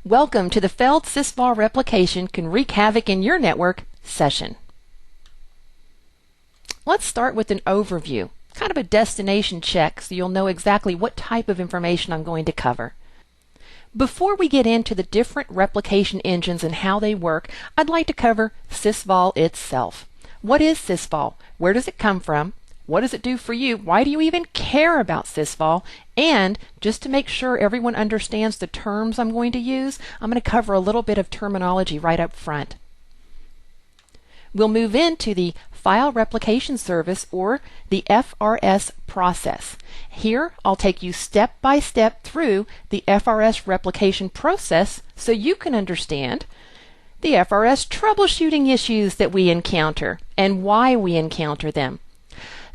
Welcome to the failed SysVol replication can wreak havoc in your network session. Let's start with an overview, kind of a destination check so you'll know exactly what type of information I'm going to cover. Before we get into the different replication engines and how they work, I'd like to cover SysVol itself. What is SysVol? Where does it come from? What does it do for you? Why do you even care about SysVol? And just to make sure everyone understands the terms I'm going to use, I'm going to cover a little bit of terminology right up front. We'll move into the File Replication Service, or the FRS process. Here, I'll take you step by step through the FRS replication process so you can understand the FRS troubleshooting issues that we encounter and why we encounter them.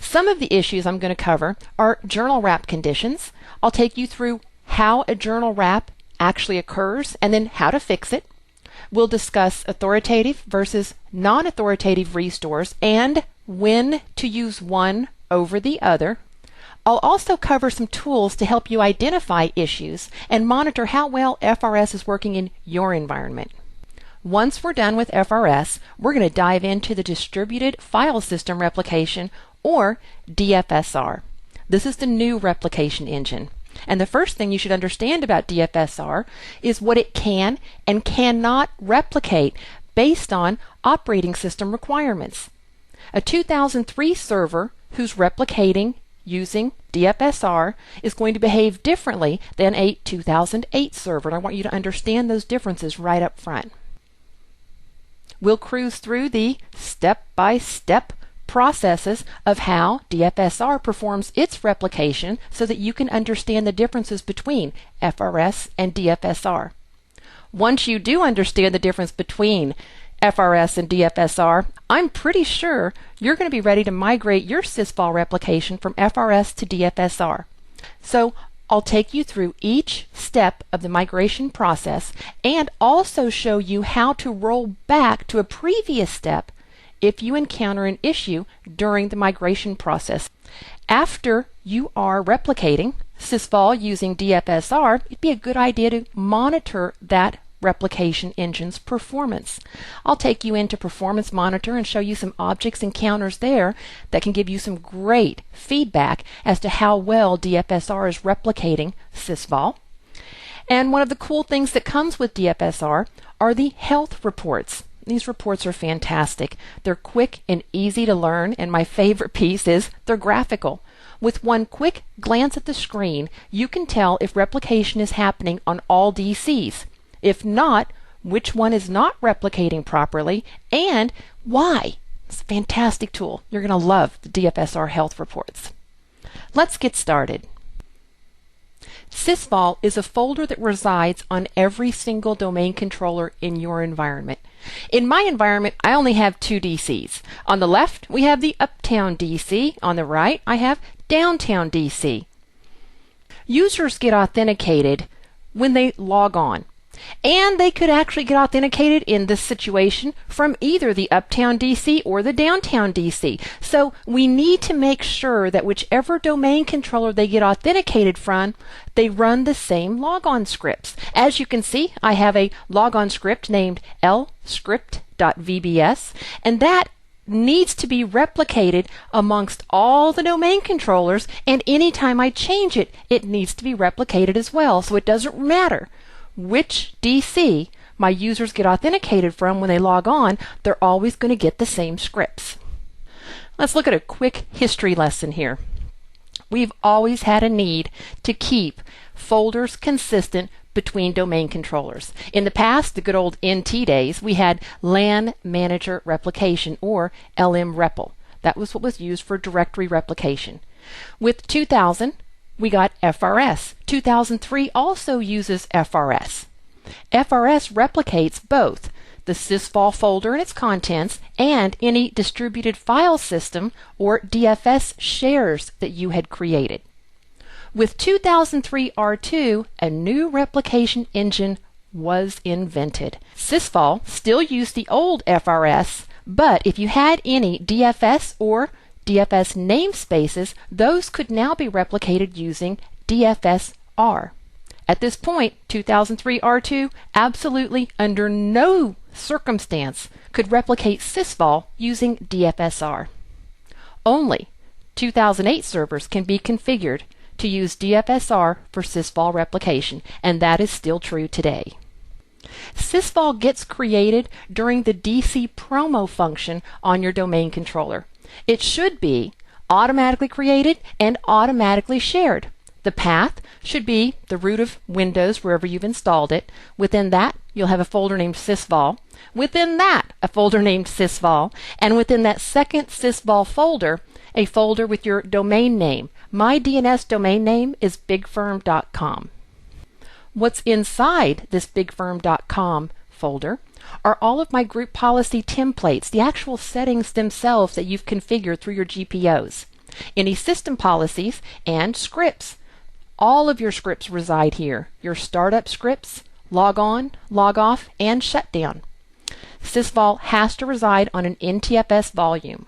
Some of the issues I'm going to cover are journal wrap conditions. I'll take you through how a journal wrap actually occurs and then how to fix it. We'll discuss authoritative versus non-authoritative restores and when to use one over the other. I'll also cover some tools to help you identify issues and monitor how well FRS is working in your environment. Once we're done with FRS, we're going to dive into the Distributed File System Replication, or DFS-R. This is the new replication engine. And the first thing you should understand about DFS-R is what it can and cannot replicate based on operating system requirements. A 2003 server who's replicating using DFS-R is going to behave differently than a 2008 server, and I want you to understand those differences right up front. We'll cruise through the step-by-step processes of how DFS-R performs its replication so that you can understand the differences between FRS and DFS-R. Once you do understand the difference between FRS and DFS-R, I'm pretty sure you're going to be ready to migrate your SysVol replication from FRS to DFS-R. So I'll take you through each step of the migration process and also show you how to roll back to a previous step if you encounter an issue during the migration process. After you are replicating SysVol using DFS-R, it'd be a good idea to monitor that replication engine's performance. I'll take you into Performance Monitor and show you some objects and counters there that can give you some great feedback as to how well DFS-R is replicating SysVol. And one of the cool things that comes with DFS-R are the health reports. These reports are fantastic. They're quick and easy to learn, and my favorite piece is they're graphical. With one quick glance at the screen, you can tell if replication is happening on all DCs. If not, which one is not replicating properly, and why. It's a fantastic tool. You're going to love the DFS-R health reports. Let's get started. SysVol is a folder that resides on every single domain controller in your environment. In my environment, I only have two DCs. On the left, we have the Uptown DC. On the right, I have Downtown DC. Users get authenticated when they log on. And they could actually get authenticated in this situation from either the Uptown DC or the Downtown DC. So we need to make sure that whichever domain controller they get authenticated from, they run the same logon scripts. As you can see, I have a logon script named lscript.vbs, and that needs to be replicated amongst all the domain controllers, and anytime I change it, it needs to be replicated as well. So it doesn't matter which DC my users get authenticated from when they log on, they're always going to get the same scripts. Let's look at a quick history lesson here. We've always had a need to keep folders consistent between domain controllers. In the past, the good old NT days, we had LAN Manager Replication, or LMREPL. That was what was used for directory replication. With 2000, we got FRS. 2003 also uses FRS. FRS replicates both the SysVol folder and its contents and any distributed file system or DFS shares that you had created. With 2003 R2, a new replication engine was invented. SysVol still used the old FRS, but if you had any DFS or DFS namespaces, those could now be replicated using DFS-R. At this point, 2003 R2 absolutely under no circumstance could replicate SysVol using DFS-R. Only 2008 servers can be configured to use DFS-R for SysVol replication, and that is still true today. SysVol gets created during the DC promo function on your domain controller. It should be automatically created and automatically shared. The path should be the root of Windows wherever you've installed it. Within that, you'll have a folder named SysVol. Within that, a folder named SysVol. And within that second SysVol folder, a folder with your domain name. My DNS domain name is bigfirm.com. What's inside this bigfirm.com folder are all of my group policy templates, the actual settings themselves that you've configured through your GPOs. Any system policies and scripts. All of your scripts reside here. Your startup scripts, log on, log off, and shutdown. SysVol has to reside on an NTFS volume.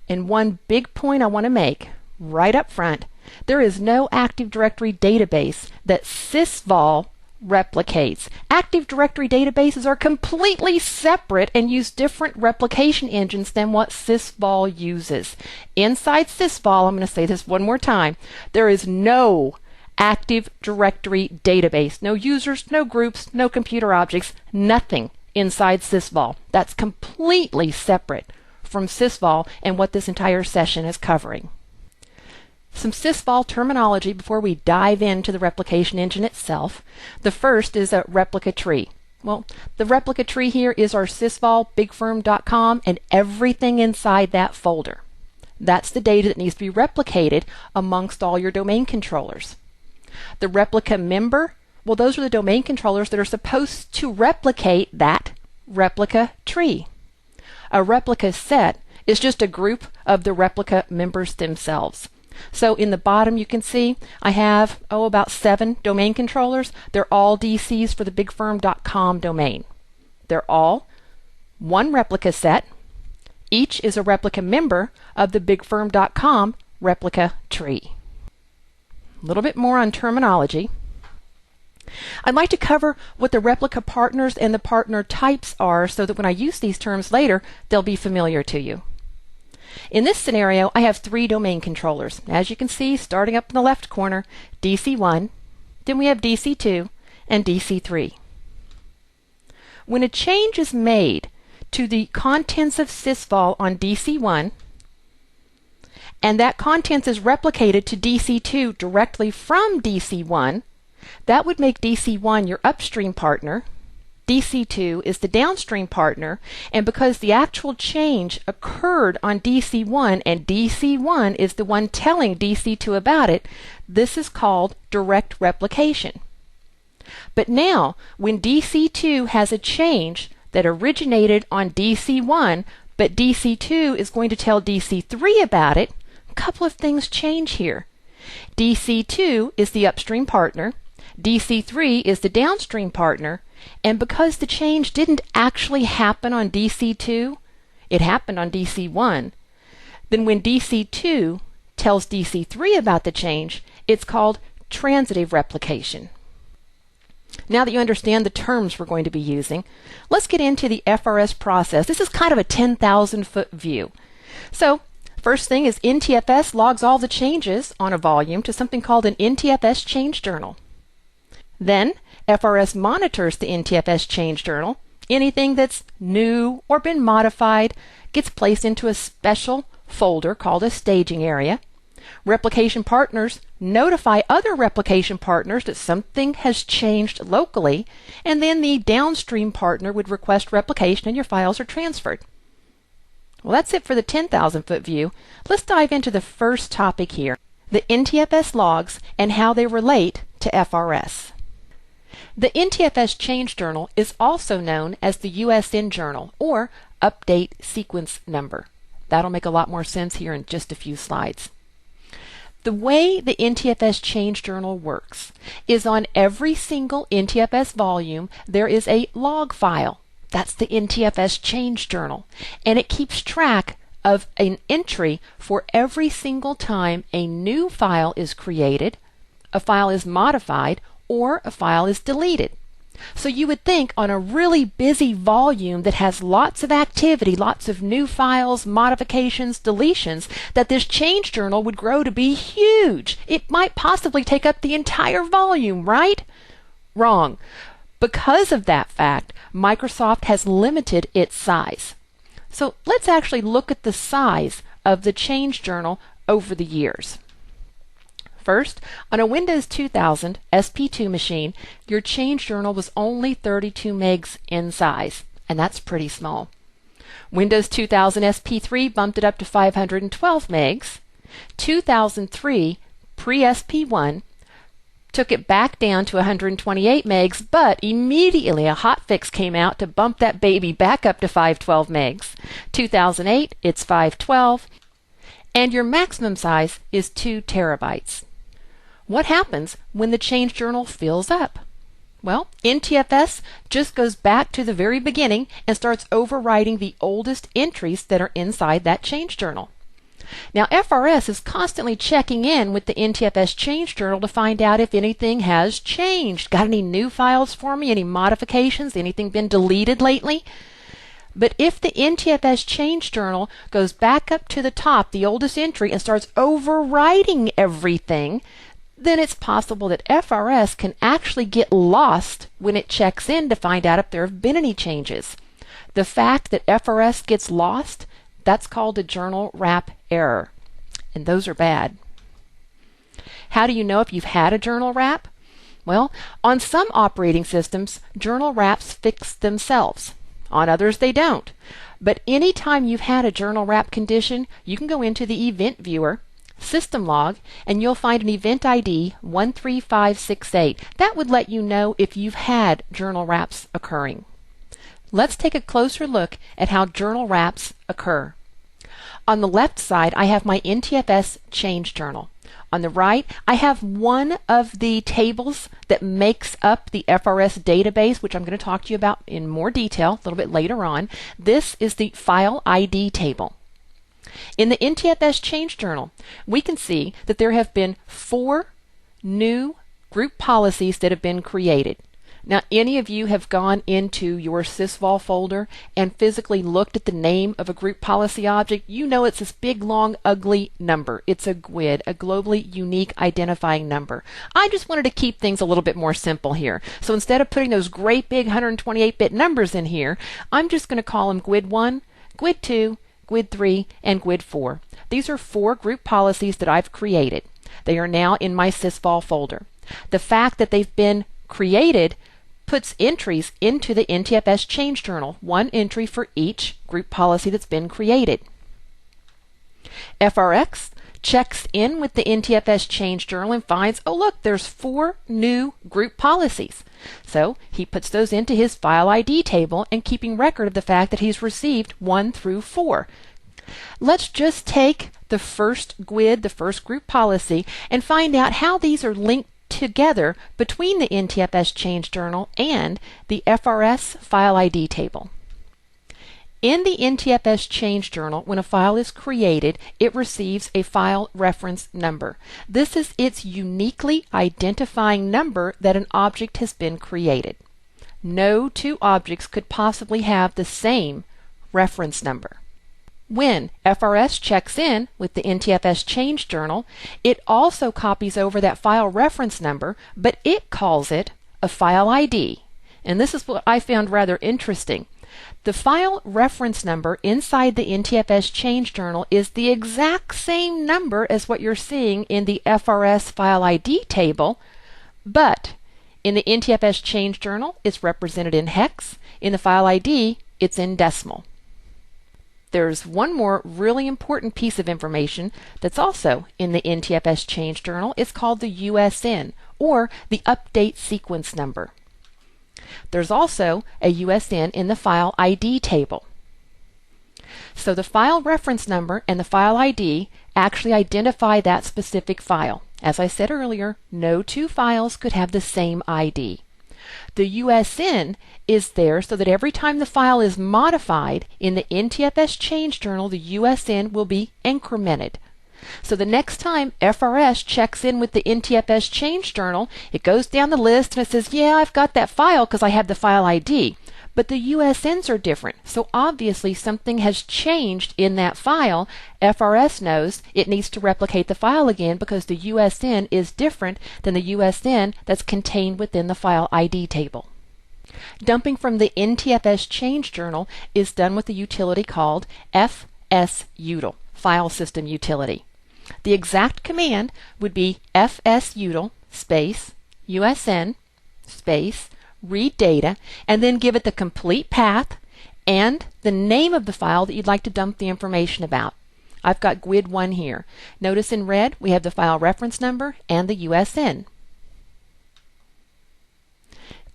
And one big point I want to make right up front, there is no Active Directory database that SysVol replicates. Active Directory databases are completely separate and use different replication engines than what SysVol uses. Inside SysVol, I'm going to say this one more time, there is no Active Directory database. No users, no groups, no computer objects, nothing inside SysVol. That's completely separate from SysVol and what this entire session is covering. Some SysVol terminology before we dive into the replication engine itself. The first is a replica tree. Well, the replica tree here is our SysVol, bigfirm.com, and everything inside that folder. That's the data that needs to be replicated amongst all your domain controllers. The replica member, well, those are the domain controllers that are supposed to replicate that replica tree. A replica set is just a group of the replica members themselves. So in the bottom you can see I have, about 7 domain controllers. They're all DCs for the bigfirm.com domain. They're all one replica set. Each is a replica member of the bigfirm.com replica tree. A little bit more on terminology. I'd like to cover what the replica partners and the partner types are so that when I use these terms later, they'll be familiar to you. In this scenario, I have 3 domain controllers. As you can see, starting up in the left corner, DC1, then we have DC2, and DC3. When a change is made to the contents of SysVol on DC1, and that contents is replicated to DC2 directly from DC1, that would make DC1 your upstream partner, DC2 is the downstream partner, and because the actual change occurred on DC1 and DC1 is the one telling DC2 about it, this is called direct replication. But now, when DC2 has a change that originated on DC1, but DC2 is going to tell DC3 about it, a couple of things change here. DC2 is the upstream partner, DC3 is the downstream partner, and because the change didn't actually happen on DC2, it happened on DC1, then when DC2 tells DC3 about the change, it's called transitive replication. Now that you understand the terms we're going to be using, let's get into the FRS process. This is kind of a 10,000-foot view. So, first thing is NTFS logs all the changes on a volume to something called an NTFS change journal. Then, FRS monitors the NTFS change journal. Anything that's new or been modified gets placed into a special folder called a staging area. Replication partners notify other replication partners that something has changed locally, and then the downstream partner would request replication and your files are transferred. Well, that's it for the 10,000-foot view. Let's dive into the first topic here, the NTFS logs and how they relate to FRS. The NTFS change journal is also known as the USN journal, or update sequence number. That'll make a lot more sense here in just a few slides. The way the NTFS change journal works is on every single NTFS volume there is a log file. That's the NTFS change journal, and it keeps track of an entry for every single time a new file is created, a file is modified or a file is deleted. So you would think on a really busy volume that has lots of activity, lots of new files, modifications, deletions, that this change journal would grow to be huge. It might possibly take up the entire volume, right? Wrong. Because of that fact, Microsoft has limited its size. So let's actually look at the size of the change journal over the years. First, on a Windows 2000 SP2 machine, your change journal was only 32 megs in size, and that's pretty small. Windows 2000 SP3 bumped it up to 512 megs. 2003 pre-SP1 took it back down to 128 megs, but immediately a hotfix came out to bump that baby back up to 512 megs. 2008, it's 512, and your maximum size is 2 terabytes. What happens when the change journal fills up? Well, NTFS just goes back to the very beginning and starts overwriting the oldest entries that are inside that change journal. Now, FRS is constantly checking in with the NTFS change journal to find out if anything has changed. Got any new files for me? Any modifications? Anything been deleted lately? But if the NTFS change journal goes back up to the top, the oldest entry, and starts overwriting everything, then it's possible that FRS can actually get lost when it checks in to find out if there have been any changes. The fact that FRS gets lost, that's called a journal wrap error, and those are bad. How do you know if you've had a journal wrap? Well, on some operating systems, journal wraps fix themselves. On others, they don't. But anytime you've had a journal wrap condition, you can go into the event viewer, system log, and you'll find an event ID 13568. That would let you know if you've had journal wraps occurring. Let's take a closer look at how journal wraps occur. On the left side, I have my NTFS change journal. On the right, I have one of the tables that makes up the FRS database, which I'm going to talk to you about in more detail a little bit later on. This is the file ID table. In the NTFS change journal, we can see that there have been 4 new group policies that have been created. Now, any of you have gone into your SysVol folder and physically looked at the name of a group policy object, you know it's this big, long, ugly number. It's a GUID, a globally unique identifying number. I just wanted to keep things a little bit more simple here. So instead of putting those great big 128-bit numbers in here, I'm just going to call them GUID 1, GUID 2, GUID 3, and GUID 4. These are 4 group policies that I've created. They are now in my SysVol folder. The fact that they've been created puts entries into the NTFS change journal, 1 entry for each group policy that's been created. FRX checks in with the NTFS change journal and finds, oh look, there's 4 new group policies. So he puts those into his file ID table and keeping record of the fact that he's received 1 through 4. Let's just take the first GUID, the first group policy, and find out how these are linked together between the NTFS change journal and the FRS file ID table. In the NTFS change journal, when a file is created, it receives a file reference number. This is its uniquely identifying number that an object has been created. No 2 objects could possibly have the same reference number. When FRS checks in with the NTFS change journal, it also copies over that file reference number, but it calls it a file ID. And this is what I found rather interesting. The file reference number inside the NTFS change journal is the exact same number as what you're seeing in the FRS file ID table, but in the NTFS change journal, it's represented in hex. In the file ID, it's in decimal. There's one more really important piece of information that's also in the NTFS change journal. It's called the USN, or the update sequence number. There's also a USN in the file ID table. So the file reference number and the file ID actually identify that specific file. As I said earlier, no 2 files could have the same ID. The USN is there so that every time the file is modified in the NTFS change journal, the USN will be incremented. So the next time FRS checks in with the NTFS change journal, it goes down the list and it says, yeah, I've got that file because I have the file ID. But the USNs are different, so obviously something has changed in that file. FRS knows it needs to replicate the file again because the USN is different than the USN that's contained within the file ID table. Dumping from the NTFS change journal is done with a utility called FSUtil, File System Utility. The exact command would be FSUtil space USN space read data, and then give it the complete path and the name of the file that you'd like to dump the information about. I've got GWID1 here. Notice in red we have the file reference number and the USN.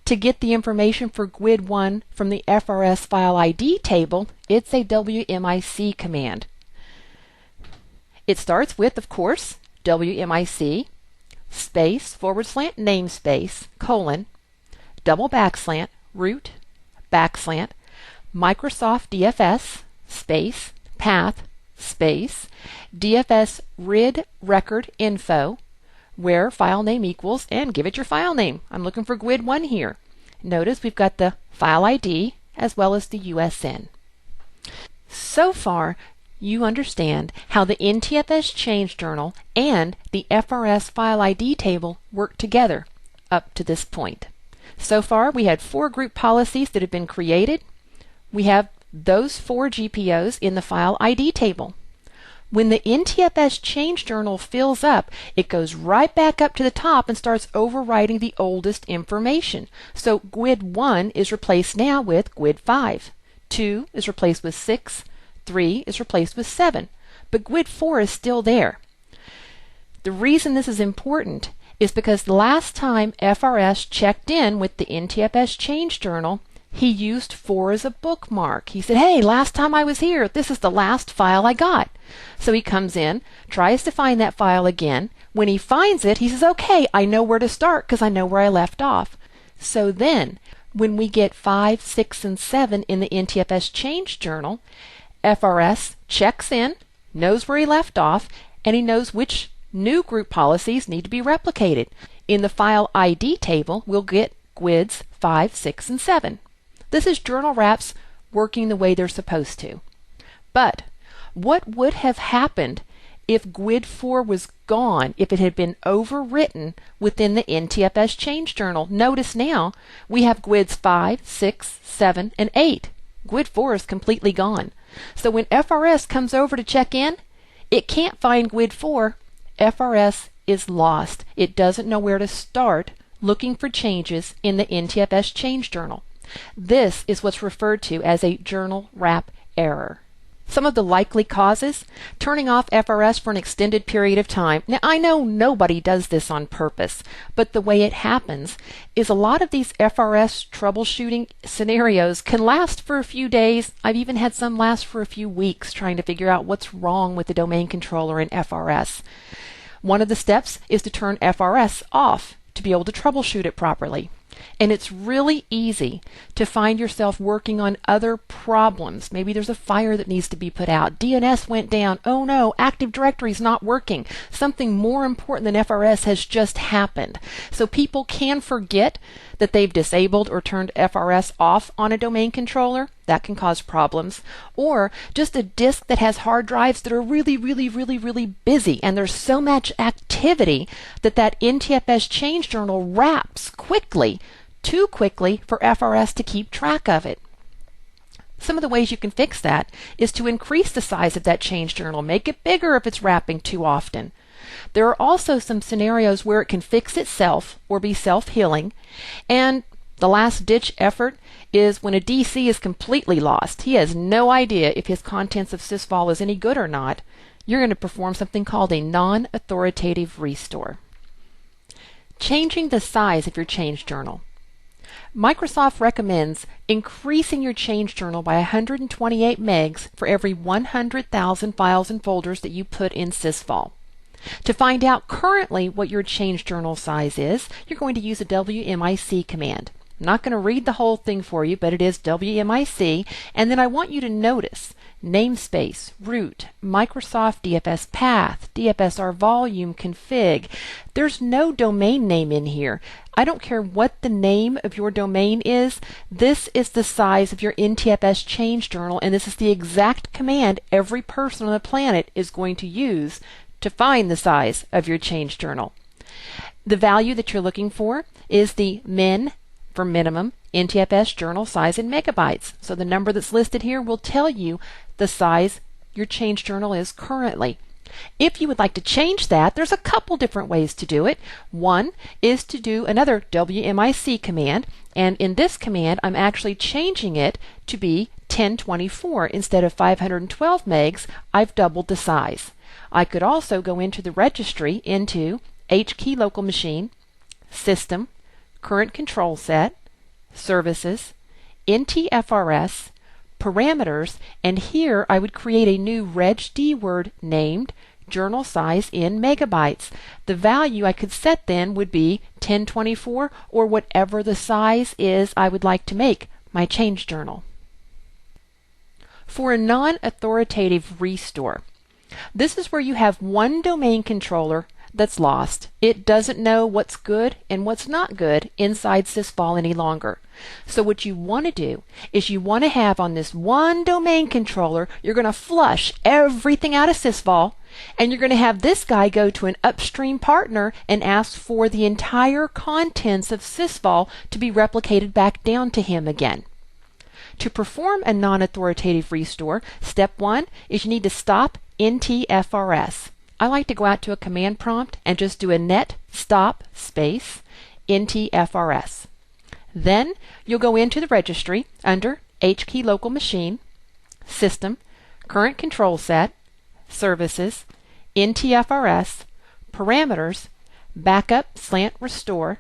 To get the information for GWID1 from the FRS file ID table, it's a WMIC command. It starts with, of course, WMIC space / namespace colon double backslant root backslant Microsoft DFS space path space DFS rid record info where file name equals, and give it your file name. I'm looking for GWID1 here. Notice we've got the file ID as well as the USN. So far, you understand how the NTFS change journal and the FRS file ID table work together up to this point. So far, we had 4 group policies that have been created. We have those 4 GPOs in the file ID table. When the NTFS change journal fills up, it goes right back up to the top and starts overwriting the oldest information. So GWID1 is replaced now with GWID5. 2 is replaced with 6. 3 is replaced with 7. But GWID4 is still there. The reason this is important is because the last time FRS checked in with the NTFS change journal, he used 4 as a bookmark. He said, hey, last time I was here, this is the last file I got. So he comes in, tries to find that file again. When he finds it, he says, okay, I know where to start because I know where I left off. So then, when we get 5, 6, and 7 in the NTFS change journal, FRS checks in, knows where he left off, and he knows which new group policies need to be replicated. In the file ID table, we'll get GWIDs 5, 6, and 7. This is journal wraps working the way they're supposed to. But what would have happened if GWID4 was gone, if it had been overwritten within the NTFS change journal? Notice now we have GWIDs 5, 6, 7, and 8. GWID4 is completely gone. So when FRS comes over to check in, it can't find GWID4. FRS is lost. It doesn't know where to start looking for changes in the NTFS change journal. This is what's referred to as a journal wrap error. Some of the likely causes: turning off FRS for an extended period of time. Now, I know nobody does this on purpose, but the way it happens is a lot of these FRS troubleshooting scenarios can last for a few days. I've even had some last for a few weeks trying to figure out what's wrong with the domain controller in FRS. One of the steps is to turn FRS off to be able to troubleshoot it properly. And it's really easy to find yourself working on other problems. Maybe there's a fire that needs to be put out. DNS went down. Oh no, Active Directory's not working. Something more important than FRS has just happened. So people can forget that they've disabled or turned FRS off on a domain controller. That can cause problems. Or just a disk that has hard drives that are really busy, and there's so much activity that that NTFS change journal wraps quickly, too quickly for FRS to keep track of it. Some of the ways you can fix that is to increase the size of that change journal, make it bigger if it's wrapping too often. There are also some scenarios where it can fix itself or be self-healing. And the last-ditch effort is when a DC is completely lost. He has no idea if his contents of SysVol is any good or not. You're going to perform something called a non-authoritative restore. Changing the size of your change journal. Microsoft recommends increasing your change journal by 128 megs for every 100,000 files and folders that you put in SysVol. To find out currently what your change journal size is, you're going to use a WMIC command. I'm not going to read the whole thing for you, but it is WMIC. And then I want you to notice namespace, root, Microsoft DFS path, DFS-R volume config. There's no domain name in here. I don't care what the name of your domain is. This is the size of your NTFS change journal, and this is the exact command every person on the planet is going to use to find the size of your change journal. The value that you're looking for is the min for minimum NTFS journal size in megabytes. So the number that's listed here will tell you the size your change journal is currently. If you would like to change that, there's a couple different ways to do it. One is to do another WMIC command, and in this command I'm actually changing it to be 1024 instead of 512 megs. I've doubled the size. I could also go into the registry into HKey local machine, system, current control set, services, NTFRS, parameters, and here I would create a new regd word named journal size in megabytes. The value I could set then would be 1024 or whatever the size is I would like to make my change journal. For a non-authoritative restore, this is where you have one domain controller that's lost. It doesn't know what's good and what's not good inside SysVol any longer. So what you want to do is you want to have on this one domain controller, you're going to flush everything out of SysVol, and you're going to have this guy go to an upstream partner and ask for the entire contents of SysVol to be replicated back down to him again. To perform a non-authoritative restore, step one is you need to stop NTFRS. I like to go out to a command prompt and just do a net stop space NTFRS. Then you'll go into the registry under HKey local machine, system, current control set, services, NTFRS, parameters, backup slant restore,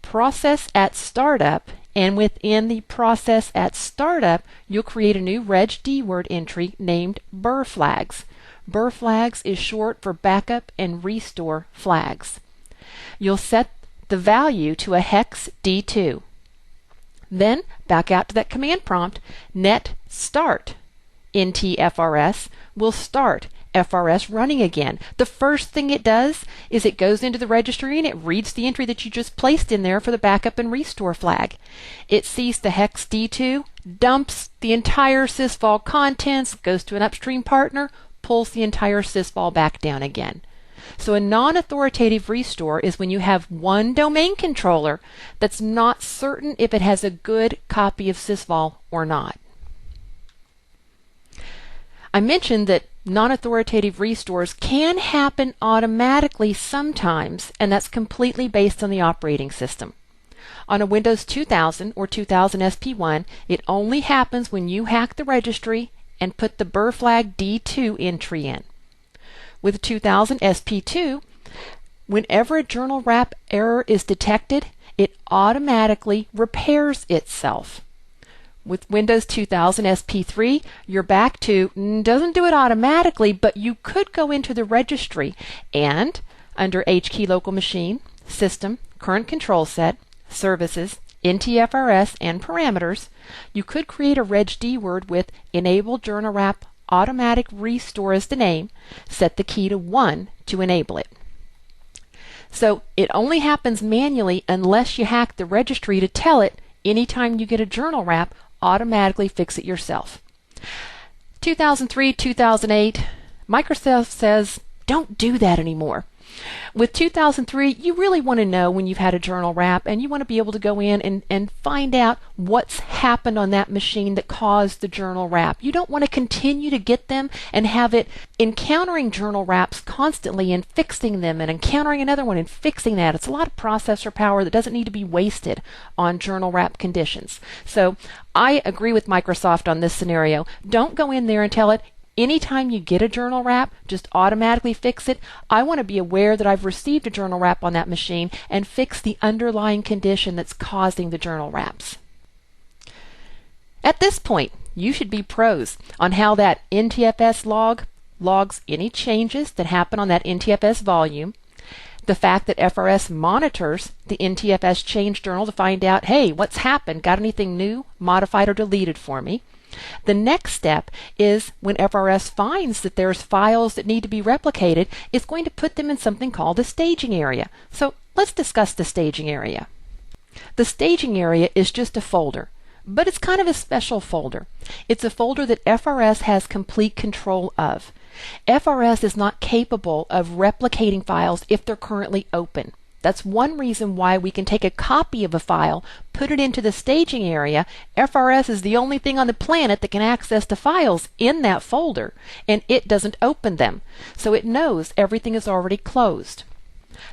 process at startup, and within the process at startup you'll create a new regd word entry named BUR flags. BUR flags is short for backup and restore flags. You'll set the value to a hex D2. Then back out to that command prompt, net start NTFRS will start FRS running again. The first thing it does is it goes into the registry and it reads the entry that you just placed in there for the backup and restore flag. It sees the hex D2, dumps the entire SysVol contents, goes to an upstream partner, pulls the entire SysVol back down again. So a non-authoritative restore is when you have one domain controller that's not certain if it has a good copy of SysVol or not. I mentioned that non-authoritative restores can happen automatically sometimes, and that's completely based on the operating system. On a Windows 2000 or 2000 SP1, it only happens when you hack the registry and put the BUR flag D2 entry in. With 2000 SP2, whenever a journal wrap error is detected, it automatically repairs itself. With Windows 2000 SP3, you're back to, doesn't do it automatically, but you could go into the registry and, under HKey local machine, system, current control set, services, NTFRS, and parameters, you could create a regd word with enable journal wrap automatic restore as the name, set the key to 1 to enable it. So it only happens manually unless you hack the registry to tell it anytime you get a journal wrap, automatically fix it yourself. 2003, 2008, Microsoft says don't do that anymore. With 2003, you really want to know when you've had a journal wrap, and you want to be able to go in and find out what's happened on that machine that caused the journal wrap. You don't want to continue to get them and have it encountering journal wraps constantly and fixing them and encountering another one and fixing that. It's a lot of processor power that doesn't need to be wasted on journal wrap conditions. So I agree with Microsoft on this scenario. Don't go in there and tell it, anytime you get a journal wrap, just automatically fix it. I want to be aware that I've received a journal wrap on that machine and fix the underlying condition that's causing the journal wraps. At this point, you should be pros on how that NTFS log logs any changes that happen on that NTFS volume. The fact that FRS monitors the NTFS change journal to find out, hey, what's happened? Got anything new, modified, or deleted for me? The next step is when FRS finds that there's files that need to be replicated, it's going to put them in something called a staging area. So let's discuss the staging area. The staging area is just a folder, but it's kind of a special folder. It's a folder that FRS has complete control of. FRS is not capable of replicating files if they're currently open. That's one reason why we can take a copy of a file, put it into the staging area. FRS is the only thing on the planet that can access the files in that folder, and it doesn't open them. So it knows everything is already closed.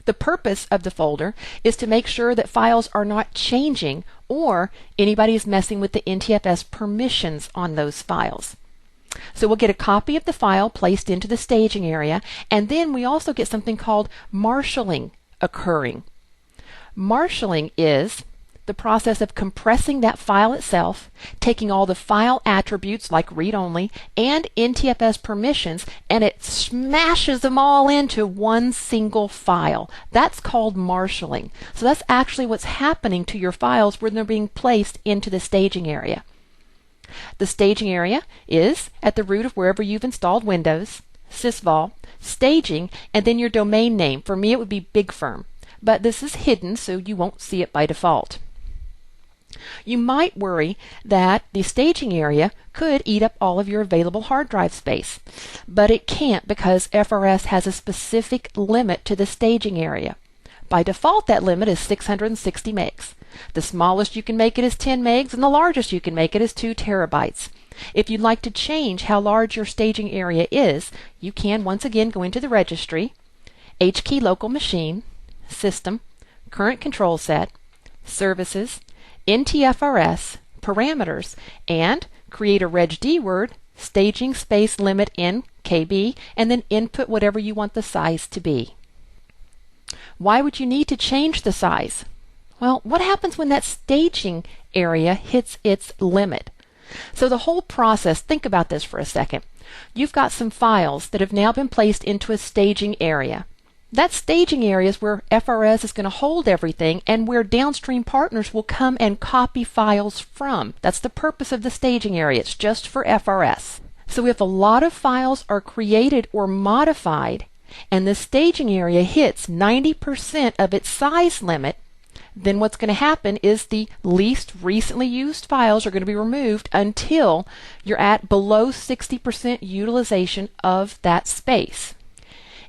The purpose of the folder is to make sure that files are not changing or anybody is messing with the NTFS permissions on those files. So we'll get a copy of the file placed into the staging area, and then we also get something called marshalling occurring. Marshalling is the process of compressing that file itself, taking all the file attributes like read-only and NTFS permissions, and it smashes them all into one single file. That's called marshalling. So that's actually what's happening to your files when they're being placed into the staging area. The staging area is at the root of wherever you've installed Windows, SysVol, staging, and then your domain name. For me, it would be Big Firm, but this is hidden, so you won't see it by default. You might worry that the staging area could eat up all of your available hard drive space, but it can't because FRS has a specific limit to the staging area. By default, that limit is 660 megs. The smallest you can make it is 10 megs, and the largest you can make it is 2 terabytes. If you'd like to change how large your staging area is, you can once again go into the registry, HKey local machine, system, current control set, services, NTFRS, parameters, and create a regd word, staging space limit in KB, and then input whatever you want the size to be. Why would you need to change the size? Well, what happens when that staging area hits its limit? So the whole process, think about this for a second. You've got some files that have now been placed into a staging area. That staging area is where FRS is going to hold everything and where downstream partners will come and copy files from. That's the purpose of the staging area. It's just for FRS. So if a lot of files are created or modified and the staging area hits 90% of its size limit, then what's going to happen is the least recently used files are going to be removed until you're at below 60% utilization of that space.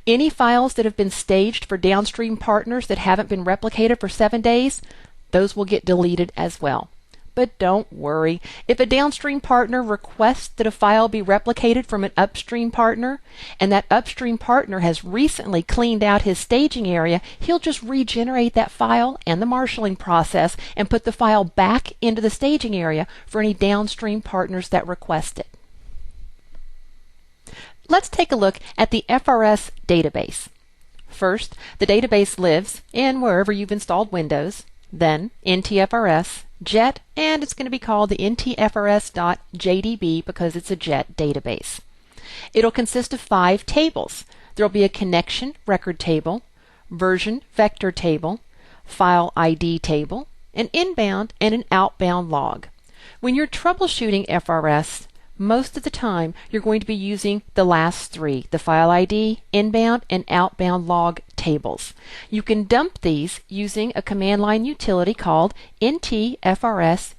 Any files that have been staged for downstream partners that haven't been replicated for 7 days, those will get deleted as well. But don't worry. If a downstream partner requests that a file be replicated from an upstream partner, and that upstream partner has recently cleaned out his staging area, he'll just regenerate that file and the marshalling process and put the file back into the staging area for any downstream partners that request it. Let's take a look at the FRS database. First, the database lives in wherever you've installed Windows, then NTFRS, JET, and it's going to be called the NTFRS.jdb because it's a JET database. It'll consist of 5 tables. There'll be a connection record table, version vector table, file ID table, an inbound and an outbound log. When you're troubleshooting FRS, most of the time you're going to be using the last 3, the file ID, inbound, and outbound log tables. You can dump these using a command line utility called ntfrsutl.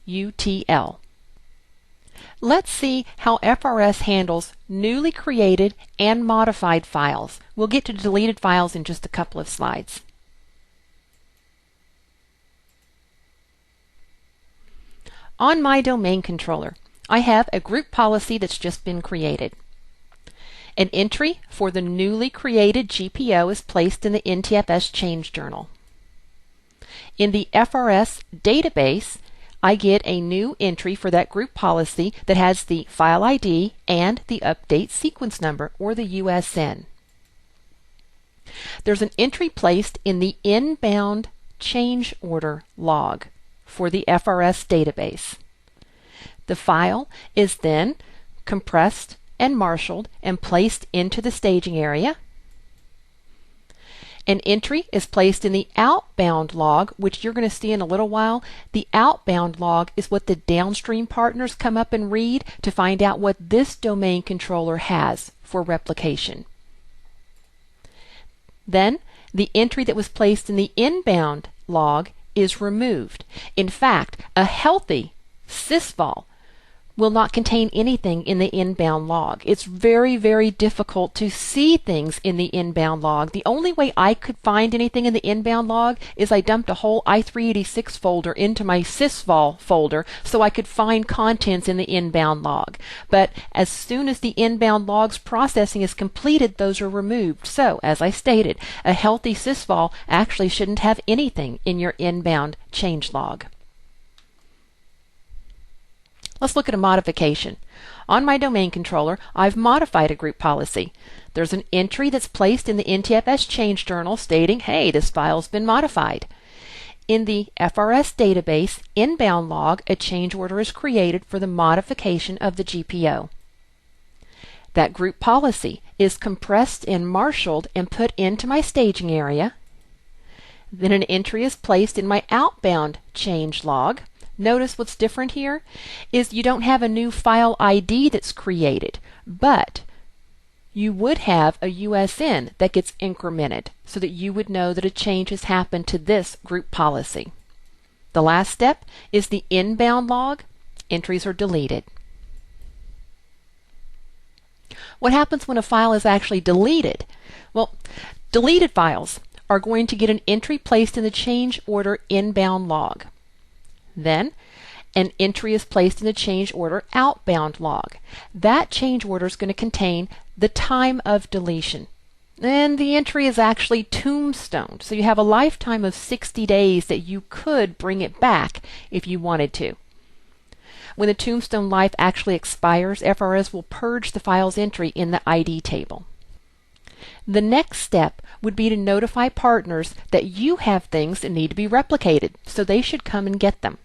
Let's see how FRS handles newly created and modified files. We'll get to deleted files in just a couple of slides. On my domain controller, I have a group policy that's just been created. An entry for the newly created GPO is placed in the NTFS change journal. In the FRS database, I get a new entry for that group policy that has the file ID and the update sequence number, or the USN. There's an entry placed in the inbound change order log for the FRS database. The file is then compressed and marshaled and placed into the staging area. An entry is placed in the outbound log, which you're going to see in a little while. The outbound log is what the downstream partners come up and read to find out what this domain controller has for replication. Then, the entry that was placed in the inbound log is removed. In fact, a healthy SysVol will not contain anything in the inbound log. It's very, very difficult to see things in the inbound log. The only way I could find anything in the inbound log is I dumped a whole i386 folder into my SysVol folder so I could find contents in the inbound log. But as soon as the inbound log's processing is completed, those are removed. So, as I stated, a healthy SysVol actually shouldn't have anything in your inbound change log. Let's look at a modification. On my domain controller, I've modified a group policy. There's an entry that's placed in the NTFS change journal stating, hey, this file's been modified. In the FRS database inbound log, a change order is created for the modification of the GPO. That group policy is compressed and marshaled and put into my staging area. Then an entry is placed in my outbound change log. Notice what's different here is you don't have a new file ID that's created, but you would have a USN that gets incremented so that you would know that a change has happened to this group policy. The last step is the inbound log. Entries are deleted. What happens when a file is actually deleted? Well, deleted files are going to get an entry placed in the change order inbound log. Then, an entry is placed in the change order outbound log. That change order is going to contain the time of deletion. And the entry is actually tombstoned, so you have a lifetime of 60 days that you could bring it back if you wanted to. When the tombstone life actually expires, FRS will purge the file's entry in the ID table. The next step would be to notify partners that you have things that need to be replicated, so they should come and get them.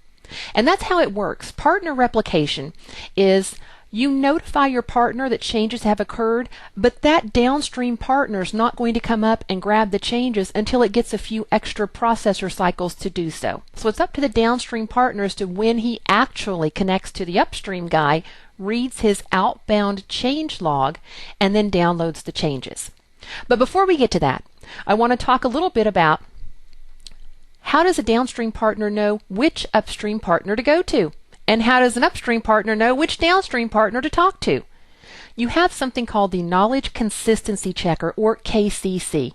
And that's how it works. Partner replication is you notify your partner that changes have occurred, but that downstream partner is not going to come up and grab the changes until it gets a few extra processor cycles to do so. So it's up to the downstream partner as to when he actually connects to the upstream guy, reads his outbound change log, and then downloads the changes. But before we get to that, I want to talk a little bit about how does a downstream partner know which upstream partner to go to? And how does an upstream partner know which downstream partner to talk to? You have something called the Knowledge Consistency Checker, or KCC.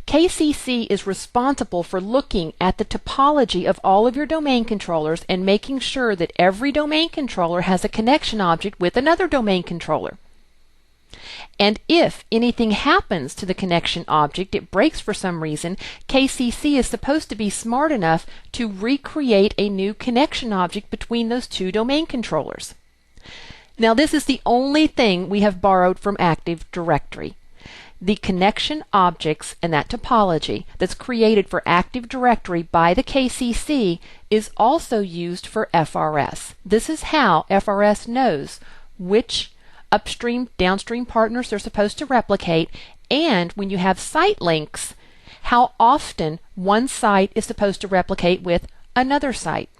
KCC is responsible for looking at the topology of all of your domain controllers and making sure that every domain controller has a connection object with another domain controller. And if anything happens to the connection object, it breaks for some reason, KCC is supposed to be smart enough to recreate a new connection object between those two domain controllers. Now, this is the only thing we have borrowed from Active Directory. The connection objects and that topology that's created for Active Directory by the KCC is also used for FRS. This is how FRS knows which upstream, downstream partners they're supposed to replicate, and when you have site links, how often one site is supposed to replicate with another site.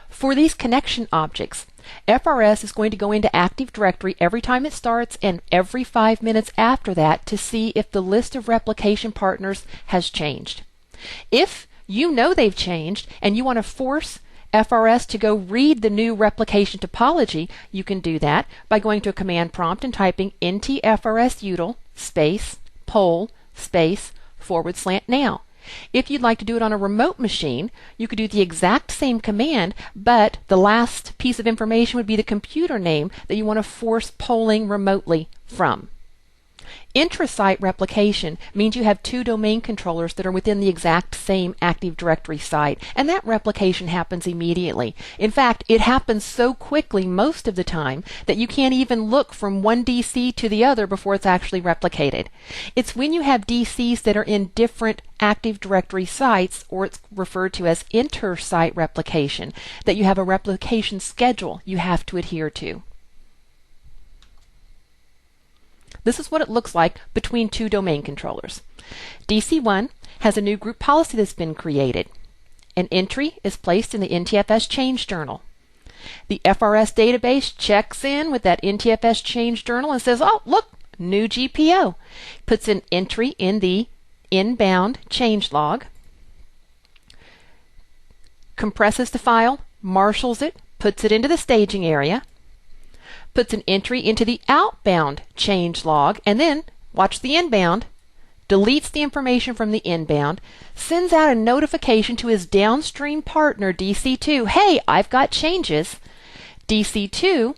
For these connection objects, FRS is going to go into Active Directory every time it starts and every 5 minutes after that to see if the list of replication partners has changed. If you know they've changed and you want to force FRS to go read the new replication topology, you can do that by going to a command prompt and typing ntfrsutil space poll space /now. If you'd like to do it on a remote machine, you could do the exact same command, but the last piece of information would be the computer name that you want to force polling remotely from. Intra-site replication means you have two domain controllers that are within the exact same Active Directory site, and that replication happens immediately. In fact, it happens so quickly most of the time that you can't even look from one DC to the other before it's actually replicated. It's when you have DCs that are in different Active Directory sites, or it's referred to as inter-site replication, that you have a replication schedule you have to adhere to. This is what it looks like between two domain controllers. DC1 has a new group policy that's been created. An entry is placed in the NTFS change journal. The FRS database checks in with that NTFS change journal and says, oh, look, new GPO. Puts an entry in the inbound change log, compresses the file, marshals it, puts it into the staging area, puts an entry into the outbound change log, and then, watch the inbound, deletes the information from the inbound, sends out a notification to his downstream partner, DC2, hey, I've got changes. DC2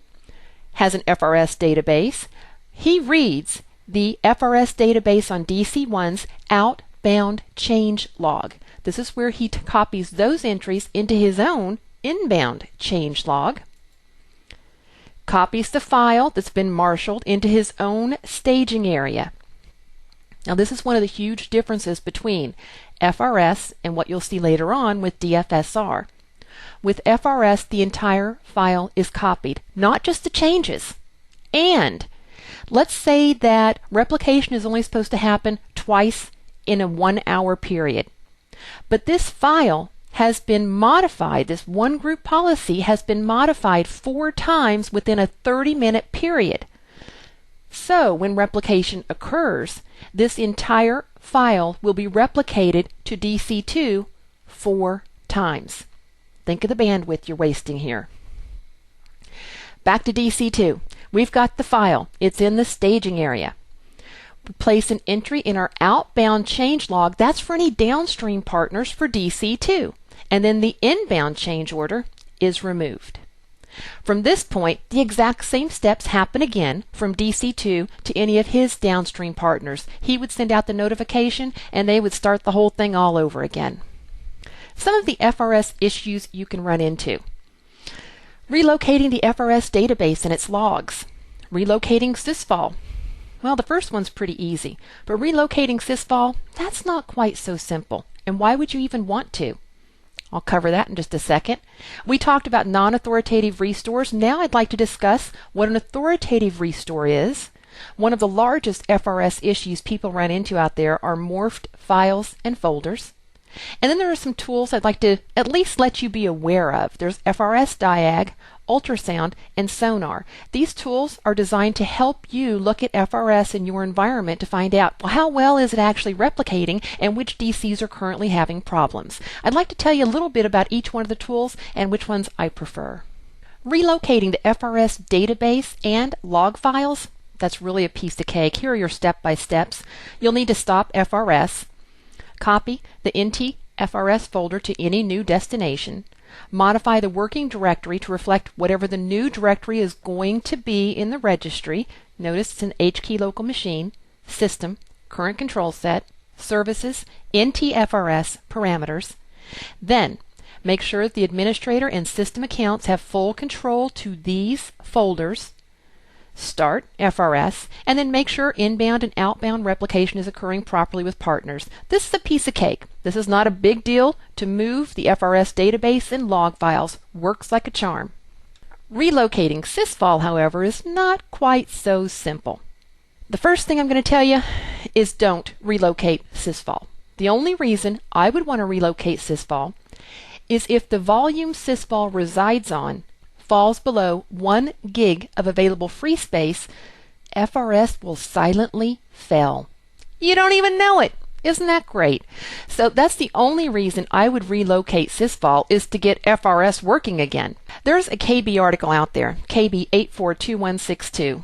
has an FRS database. He reads the FRS database on DC1's outbound change log. This is where he copies those entries into his own inbound change log, copies the file that's been marshaled into his own staging area. Now this is one of the huge differences between FRS and what you'll see later on with DFS-R. With FRS, the entire file is copied, not just the changes. And let's say that replication is only supposed to happen twice in a 1 hour period. But this file has been modified, this one group policy has been modified 4 times within a 30-minute period. So when replication occurs, this entire file will be replicated to DC2 4 times. Think of the bandwidth you're wasting here. Back to DC2. We've got the file. It's in the staging area. We place an entry in our outbound change log. That's for any downstream partners for DC2. And then the inbound change order is removed. From this point, the exact same steps happen again from DC2 to any of his downstream partners. He would send out the notification and they would start the whole thing all over again. Some of the FRS issues you can run into. Relocating the FRS database and its logs. Relocating SysVol. Well, the first one's pretty easy, but relocating SysVol, that's not quite so simple. And why would you even want to? I'll cover that in just a second. We talked about non-authoritative restores. Now I'd like to discuss what an authoritative restore is. One of the largest FRS issues people run into out there are morphed files and folders. And then there are some tools I'd like to at least let you be aware of. There's FRS Diag, ultrasound, and sonar. These tools are designed to help you look at FRS in your environment to find out, well, how well is it actually replicating and which DCs are currently having problems. I'd like to tell you a little bit about each one of the tools and which ones I prefer. Relocating the FRS database and log files, that's really a piece of cake. Here are your step-by-steps. You'll need to stop FRS, copy the NT-FRS folder to any new destination, modify the working directory to reflect whatever the new directory is going to be in the registry. Notice it's an HKey local machine, system, current control set, services, NT-FRS parameters. Then make sure that the administrator and system accounts have full control to these folders. Start FRS, and then make sure inbound and outbound replication is occurring properly with partners. This is a piece of cake. This is not a big deal to move the FRS database and log files. Works like a charm. Relocating SysVol, however, is not quite so simple. The first thing I'm going to tell you is don't relocate SysVol. The only reason I would want to relocate SysVol is if the volume SysVol resides on falls below 1 gig of available free space, FRS will silently fail. You don't even know it. Isn't that great? So that's the only reason I would relocate SysVol, is to get FRS working again. There's a KB article out there, KB 842162.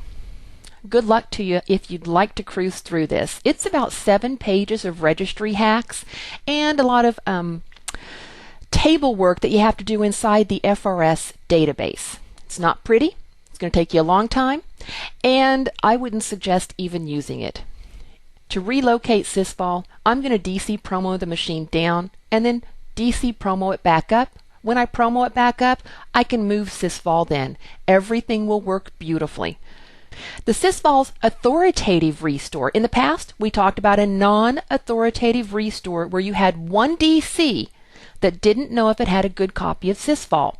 Good luck to you if you'd like to cruise through this. It's about 7 pages of registry hacks and a lot of table work that you have to do inside the FRS database. It's not pretty. It's going to take you a long time, and I wouldn't suggest even using it. To relocate SysVol, I'm going to DC promo the machine down and then DC promo it back up. When I promo it back up, I can move SysVol then. Everything will work beautifully. The SysVol's authoritative restore. In the past, we talked about a non-authoritative restore where you had one DC that didn't know if it had a good copy of SysVol.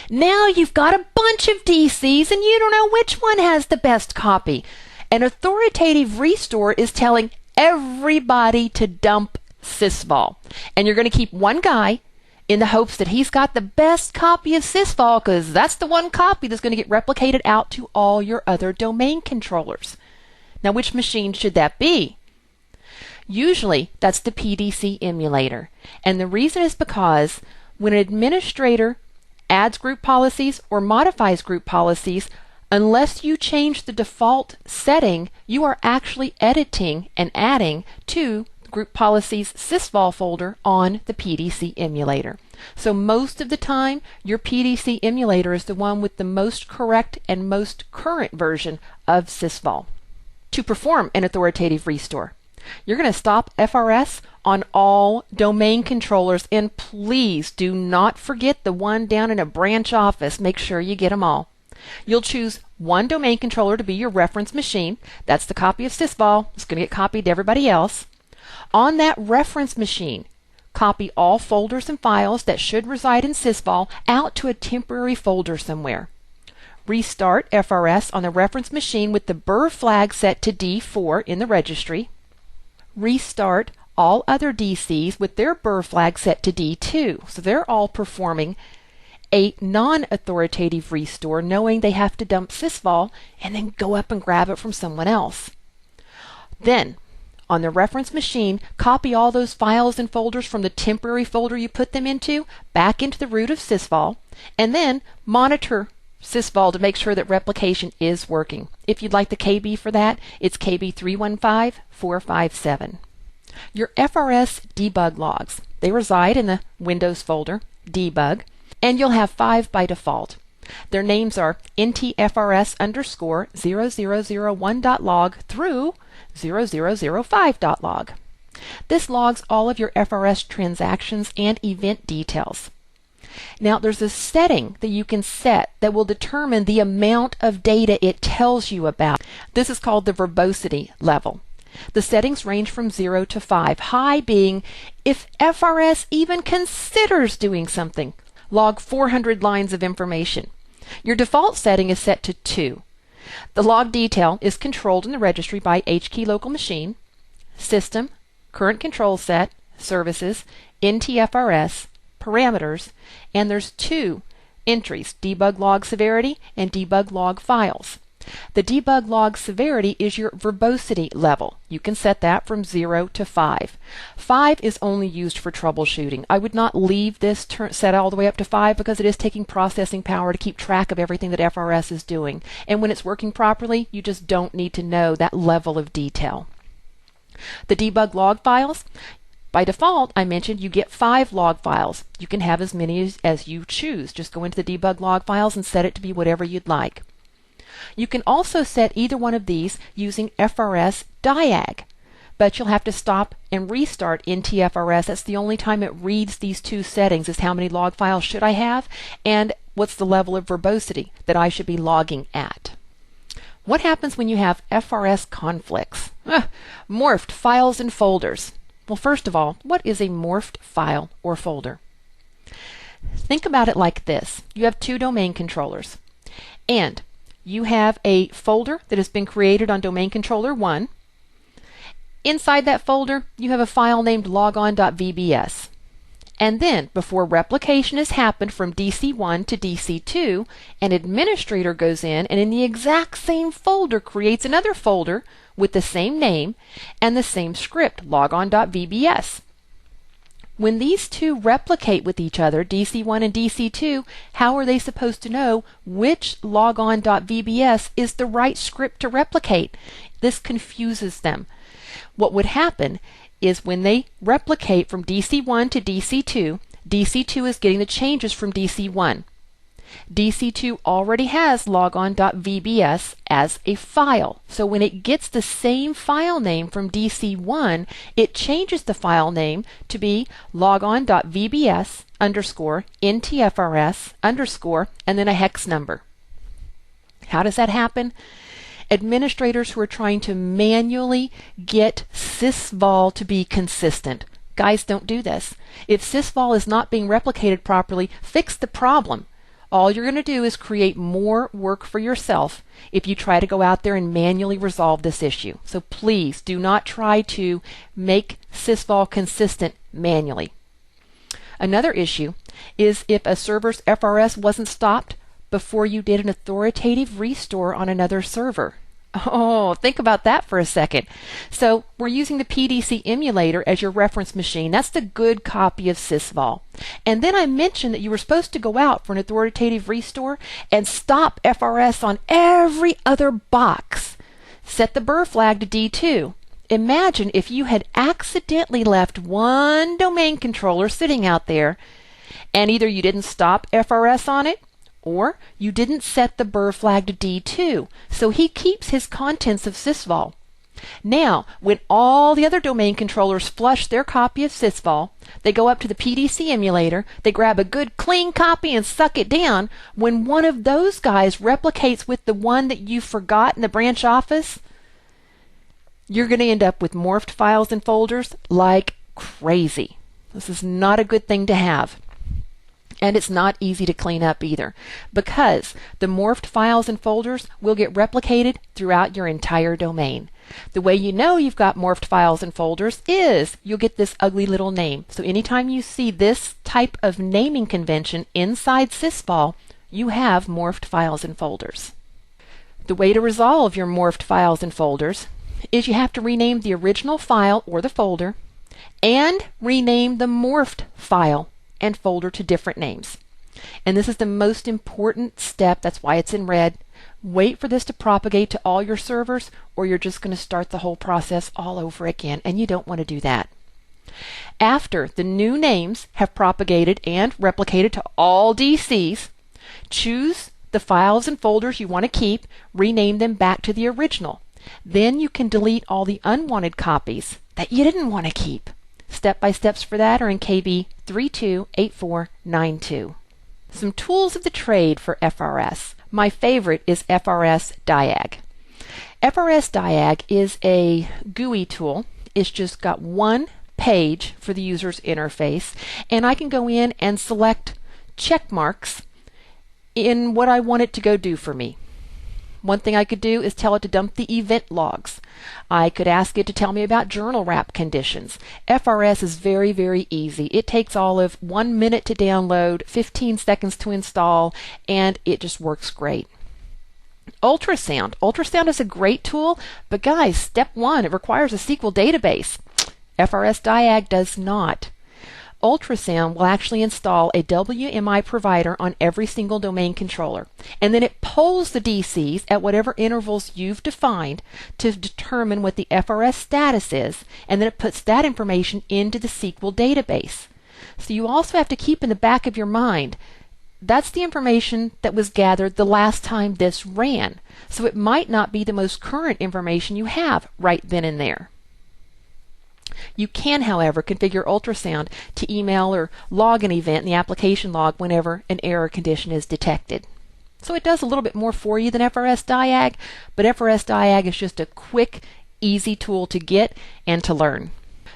Now you've got a bunch of DCs and you don't know which one has the best copy. An authoritative restore is telling everybody to dump SysVol. And you're going to keep one guy in the hopes that he's got the best copy of SysVol, because that's the one copy that's going to get replicated out to all your other domain controllers. Now, which machine should that be? Usually, that's the PDC emulator. And the reason is because when an administrator adds group policies or modifies group policies, unless you change the default setting, you are actually editing and adding to Group Policies SysVol folder on the PDC emulator. So most of the time, your PDC emulator is the one with the most correct and most current version of SysVol. To perform an authoritative restore, you're going to stop FRS on all domain controllers, and please do not forget the one down in a branch office. Make sure you get them all. You'll choose one domain controller to be your reference machine. That's the copy of SysVol. It's going to get copied to everybody else. On that reference machine, copy all folders and files that should reside in SysVol out to a temporary folder somewhere. Restart FRS on the reference machine with the burr flag set to D4 in the registry. Restart all other DCs with their burr flag set to D2. So they're all performing a non-authoritative restore, knowing they have to dump SysVol and then go up and grab it from someone else. Then, on the reference machine, copy all those files and folders from the temporary folder you put them into back into the root of SysVol, and then monitor SysVol to make sure that replication is working. If you'd like the KB for that, it's KB 315457. Your FRS debug logs, they reside in the Windows folder, debug, and you'll have 5 by default. Their names are ntfrs_0001.log through 0005.log. This logs all of your FRS transactions and event details. Now, there's a setting that you can set that will determine the amount of data it tells you about. This is called the verbosity level. The settings range from 0 to 5, high being if FRS even considers doing something. Log 400 lines of information. Your default setting is set to 2. The log detail is controlled in the registry by HKey local machine, system, current control set, services, NTFRS, parameters, and there's 2 entries, debug log severity and debug log files. The debug log severity is your verbosity level. You can set that from 0 to 5. 5 is only used for troubleshooting. I would not leave this set all the way up to 5 because it is taking processing power to keep track of everything that FRS is doing. And when it's working properly, you just don't need to know that level of detail. The debug log files, by default, I mentioned you get 5 log files. You can have as many as you choose. Just go into the debug log files and set it to be whatever you'd like. You can also set either one of these using FRS diag, but you'll have to stop and restart NTFRS. That's the only time it reads these 2 settings, is how many log files should I have and what's the level of verbosity that I should be logging at. What happens when you have FRS conflicts? Morphed files and folders. Well, first of all, what is a morphed file or folder? Think about it like this. You have 2 domain controllers, and you have a folder that has been created on domain controller 1. Inside that folder, you have a file named logon.vbs. And then, before replication has happened from DC1 to DC2, an administrator goes in and in the exact same folder creates another folder with the same name and the same script, logon.vbs. When these 2 replicate with each other, DC1 and DC2, how are they supposed to know which logon.vbs is the right script to replicate? This confuses them. What would happen is when they replicate from DC1 to DC2, DC2 is getting the changes from DC1. DC2 already has logon.vbs as a file. So when it gets the same file name from DC1, it changes the file name to be logon.vbs underscore ntfrs underscore and then a hex number. How does that happen? Administrators who are trying to manually get SysVol to be consistent. Guys, don't do this. If SysVol is not being replicated properly, fix the problem. All you're going to do is create more work for yourself if you try to go out there and manually resolve this issue. So please do not try to make SysVol consistent manually. Another issue is if a server's FRS wasn't stopped before you did an authoritative restore on another server. Oh, think about that for a second. So we're using the PDC emulator as your reference machine. That's the good copy of SysVol. And then I mentioned that you were supposed to go out for an authoritative restore and stop FRS on every other box. Set the burr flag to D2. Imagine if you had accidentally left one domain controller sitting out there and either you didn't stop FRS on it or you didn't set the burr flag to D2, so he keeps his contents of SysVol. Now, when all the other domain controllers flush their copy of SysVol, they go up to the PDC emulator, they grab a good clean copy and suck it down. When one of those guys replicates with the one that you forgot in the branch office, you're going to end up with morphed files and folders like crazy. This is not a good thing to have. And it's not easy to clean up either, because the morphed files and folders will get replicated throughout your entire domain. The way you know you've got morphed files and folders is you'll get this ugly little name. So anytime you see this type of naming convention inside SysVol, you have morphed files and folders. The way to resolve your morphed files and folders is you have to rename the original file or the folder and rename the morphed file and folder to different names. And this is the most important step. That's why it's in red. Wait for this to propagate to all your servers, or you're just going to start the whole process all over again, and you don't want to do that. After the new names have propagated and replicated to all DCs, choose the files and folders you want to keep, rename them back to the original. Then you can delete all the unwanted copies that you didn't want to keep. Step-by-steps for that are in KB 328492. Some tools of the trade for FRS. My favorite is FRS Diag. FRS Diag is a GUI tool. It's just got one page for the user's interface, and I can go in and select check marks in what I want it to go do for me. One thing I could do is tell it to dump the event logs. I could ask it to tell me about journal wrap conditions. FRS is very, very easy. It takes all of 1 minute to download, 15 seconds to install, and it just works great. Ultrasound. Ultrasound is a great tool, but guys, step one, it requires a SQL database. FRS Diag does not. Ultrasound will actually install a WMI provider on every single domain controller, and then it polls the DCs at whatever intervals you've defined to determine what the FRS status is, and then it puts that information into the SQL database. So you also have to keep in the back of your mind, that's the information that was gathered the last time this ran, so it might not be the most current information you have right then and there. You can, however, configure ultrasound to email or log an event in the application log whenever an error condition is detected. So it does a little bit more for you than FRS Diag, but FRS Diag is just a quick, easy tool to get and to learn.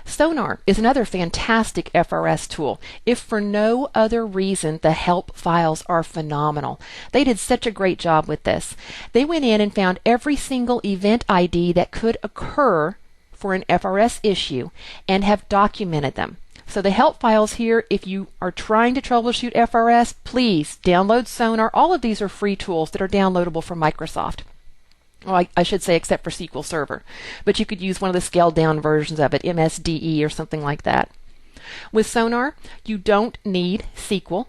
Sonar is another fantastic FRS tool. If for no other reason, the help files are phenomenal. They did such a great job with this. They went in and found every single event ID that could occur for an FRS issue and have documented them. So the help files here, if you are trying to troubleshoot FRS, please download Sonar. All of these are free tools that are downloadable from Microsoft. Well, I should say except for SQL Server. But you could use one of the scaled down versions of it, MSDE or something like that. With Sonar, you don't need SQL.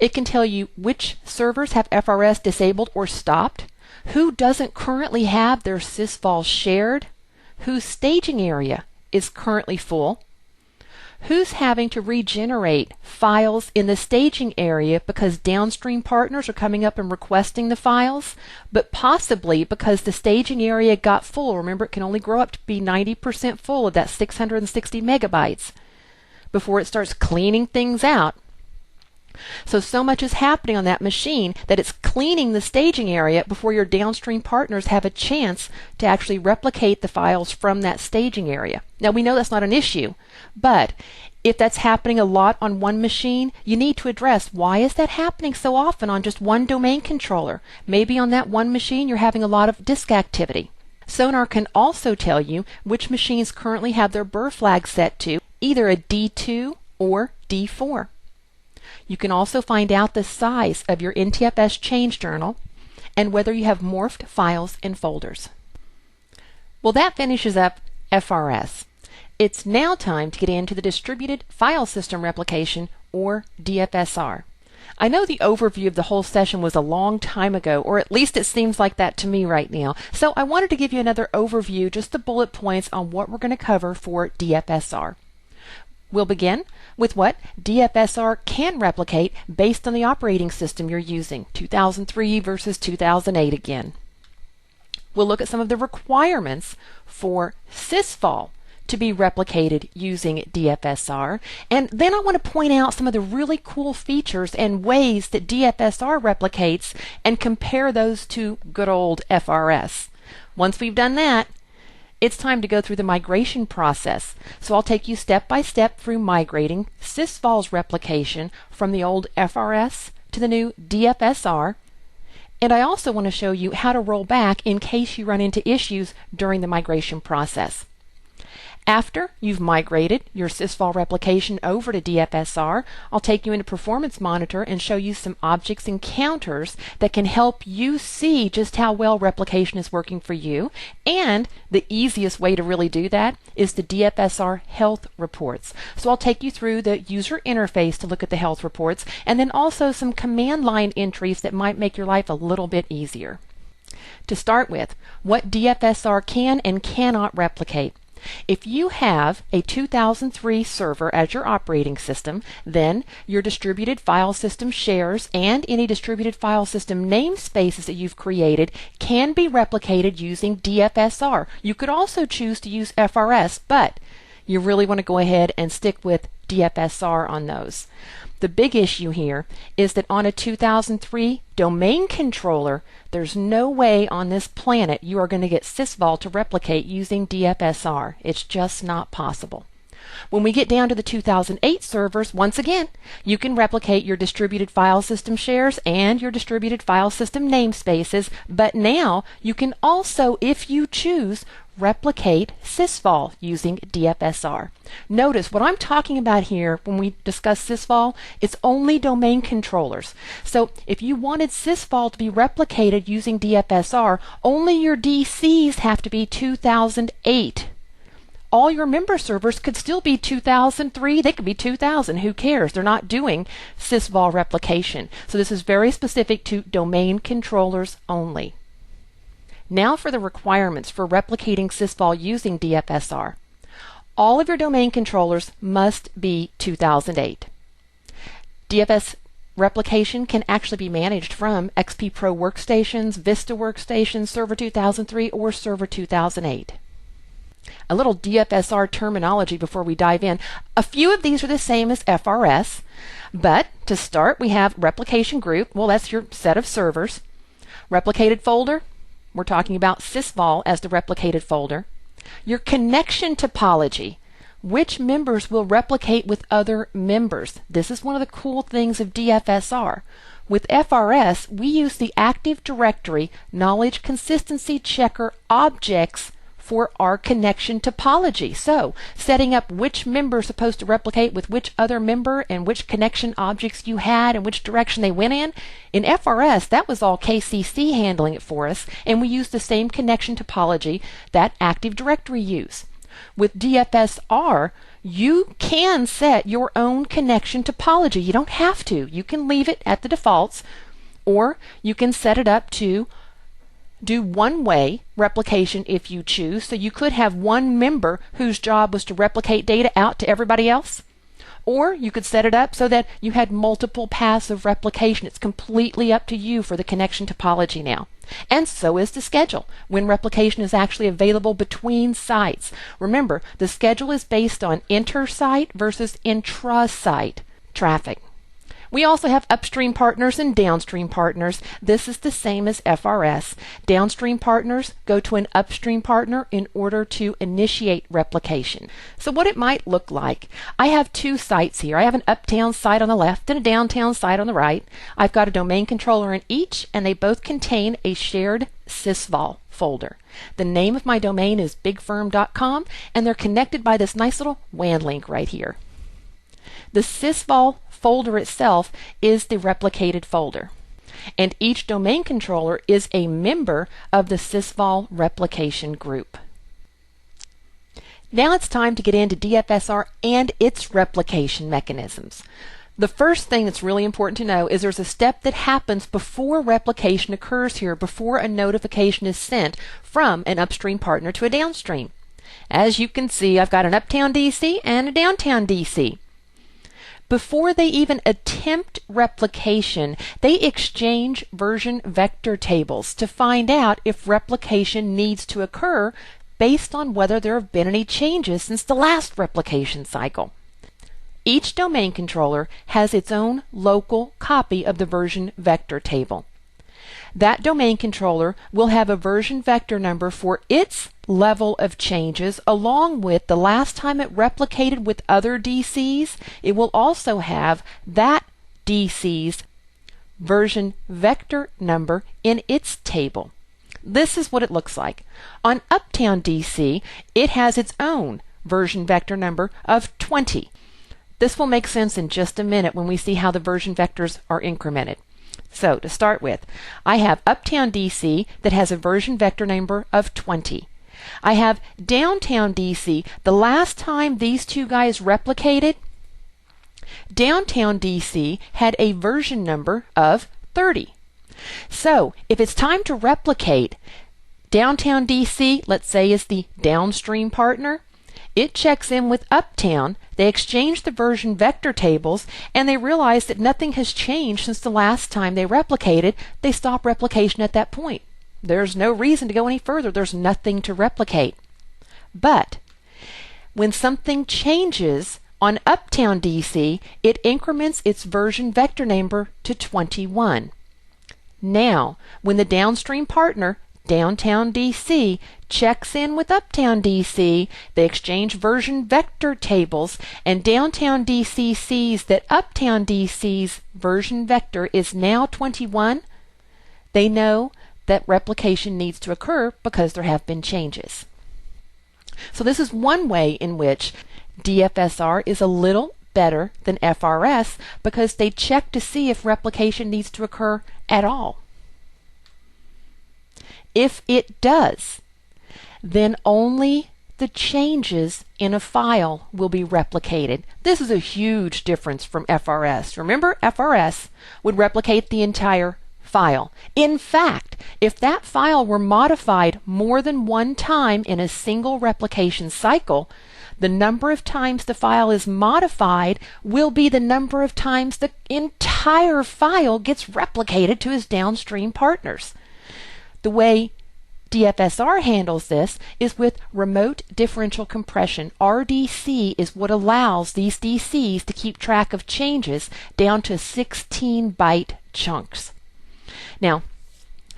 It can tell you which servers have FRS disabled or stopped, who doesn't currently have their SysVol shared, whose staging area is currently full, who's having to regenerate files in the staging area because downstream partners are coming up and requesting the files, but possibly because the staging area got full. Remember, it can only grow up to be 90% full of that 660 megabytes before it starts cleaning things out. So much is happening on that machine that it's cleaning the staging area before your downstream partners have a chance to actually replicate the files from that staging area. Now, we know that's not an issue, but If that's happening a lot on one machine, you need to address why is that happening so often on just one domain controller. Maybe on that one machine you're having a lot of disk activity. Sonar can also tell you which machines currently have their burr flag set to either a D2 or D4. You can also find out the size of your NTFS change journal and whether you have morphed files and folders. Well, that finishes up FRS. It's now time to get into the Distributed File System Replication, or DFS-R. I know the overview of the whole session was a long time ago, or at least it seems like that to me right now, so I wanted to give you another overview, just the bullet points on what we're going to cover for DFS-R. We'll begin with what DFS-R can replicate based on the operating system you're using, 2003 versus 2008 again. We'll look at some of the requirements for SysVol to be replicated using DFS-R, and then I want to point out some of the really cool features and ways that DFS-R replicates and compare those to good old FRS. Once we've done that, it's time to go through the migration process. So I'll take you step by step through migrating SysVol's replication from the old FRS to the new DFS-R, and I also want to show you how to roll back in case you run into issues during the migration process. After you've migrated your SysVol replication over to DFS-R, I'll take you into Performance Monitor and show you some objects and counters that can help you see just how well replication is working for you. And the easiest way to really do that is the DFS-R health reports. So I'll take you through the user interface to look at the health reports, and then also some command line entries that might make your life a little bit easier. To start with, what DFS-R can and cannot replicate. If you have a 2003 server as your operating system, then your distributed file system shares and any distributed file system namespaces that you've created can be replicated using DFS-R. You could also choose to use FRS, but you really want to go ahead and stick with DFS-R on those. The big issue here is that on a 2003 domain controller, there's no way on this planet you are going to get SysVol to replicate using DFS-R. It's just not possible. When we get down to the 2008 servers, once again, you can replicate your distributed file system shares and your distributed file system namespaces, but now you can also, if you choose, replicate SysVol using DFS-R. Notice what I'm talking about here when we discuss SysVol, it's only domain controllers. So if you wanted SysVol to be replicated using DFS-R, only your DCs have to be 2008. All your member servers could still be 2003, they could be 2000, who cares? They're not doing SysVol replication. So this is very specific to domain controllers only. Now for the requirements for replicating SysVol using DFS-R. All of your domain controllers must be 2008. DFS replication can actually be managed from XP Pro workstations, Vista workstations, Server 2003, or Server 2008. A little DFS-R terminology before we dive in. A few of these are the same as FRS, but to start we have replication group. Well, that's your set of servers. Replicated folder, we're talking about SysVol as the replicated folder. Your connection topology, which members will replicate with other members. This is one of the cool things of DFS-R. With FRS, we use the Active Directory Knowledge Consistency Checker objects for our connection topology. So, setting up which member is supposed to replicate with which other member and which connection objects you had and which direction they went in. In FRS, that was all KCC handling it for us, and we used the same connection topology that Active Directory use. With DFS-R, you can set your own connection topology. You don't have to. You can leave it at the defaults, or you can set it up to do one-way replication if you choose. So you could have one member whose job was to replicate data out to everybody else. Or you could set it up so that you had multiple paths of replication. It's completely up to you for the connection topology now. And so is the schedule, when replication is actually available between sites. Remember, the schedule is based on inter-site versus intra-site traffic. We also have upstream partners and downstream partners. This is the same as FRS. Downstream partners go to an upstream partner in order to initiate replication. So what it might look like, I have two sites here. I have an uptown site on the left and a downtown site on the right. I've got a domain controller in each, and they both contain a shared SysVol folder. The name of my domain is bigfirm.com, and they're connected by this nice little WAN link right here. The SysVol folder itself is the replicated folder, and each domain controller is a member of the SysVol replication group. Now it's time to get into DFS-R and its replication mechanisms. The first thing that's really important to know is there's a step that happens before replication occurs here, before a notification is sent from an upstream partner to a downstream. As you can see, I've got an uptown DC and a downtown DC. Before they even attempt replication, they exchange version vector tables to find out if replication needs to occur based on whether there have been any changes since the last replication cycle. Each domain controller has its own local copy of the version vector table. That domain controller will have a version vector number for its level of changes, along with the last time it replicated with other DCs. It will also have that DC's version vector number in its table. This is what it looks like. On Uptown DC, it has its own version vector number of 20. This will make sense in just a minute when we see how the version vectors are incremented. So to start with, I have Uptown DC that has a version vector number of 20. I have Downtown DC. The last time these two guys replicated, Downtown DC had a version number of 30. So if it's time to replicate, Downtown DC, let's say, is the downstream partner. It checks in with Uptown, they exchange the version vector tables, and they realize that nothing has changed since the last time they replicated. They stop replication at that point. There's no reason to go any further. There's nothing to replicate. But when something changes on Uptown DC, it increments its version vector number to 21. Now, when the downstream partner, Downtown DC, checks in with Uptown DC, they exchange version vector tables, and Downtown DC sees that Uptown DC's version vector is now 21. They know that replication needs to occur because there have been changes. So this is one way in which DFS-R is a little better than FRS, because they check to see if replication needs to occur at all. If it does, then only the changes in a file will be replicated. This is a huge difference from FRS. Remember, FRS would replicate the entire file. In fact, if that file were modified more than one time in a single replication cycle, the number of times the file is modified will be the number of times the entire file gets replicated to its downstream partners. The way DFS-R handles this is with remote differential compression. RDC is what allows these DCs to keep track of changes down to 16-byte chunks. Now,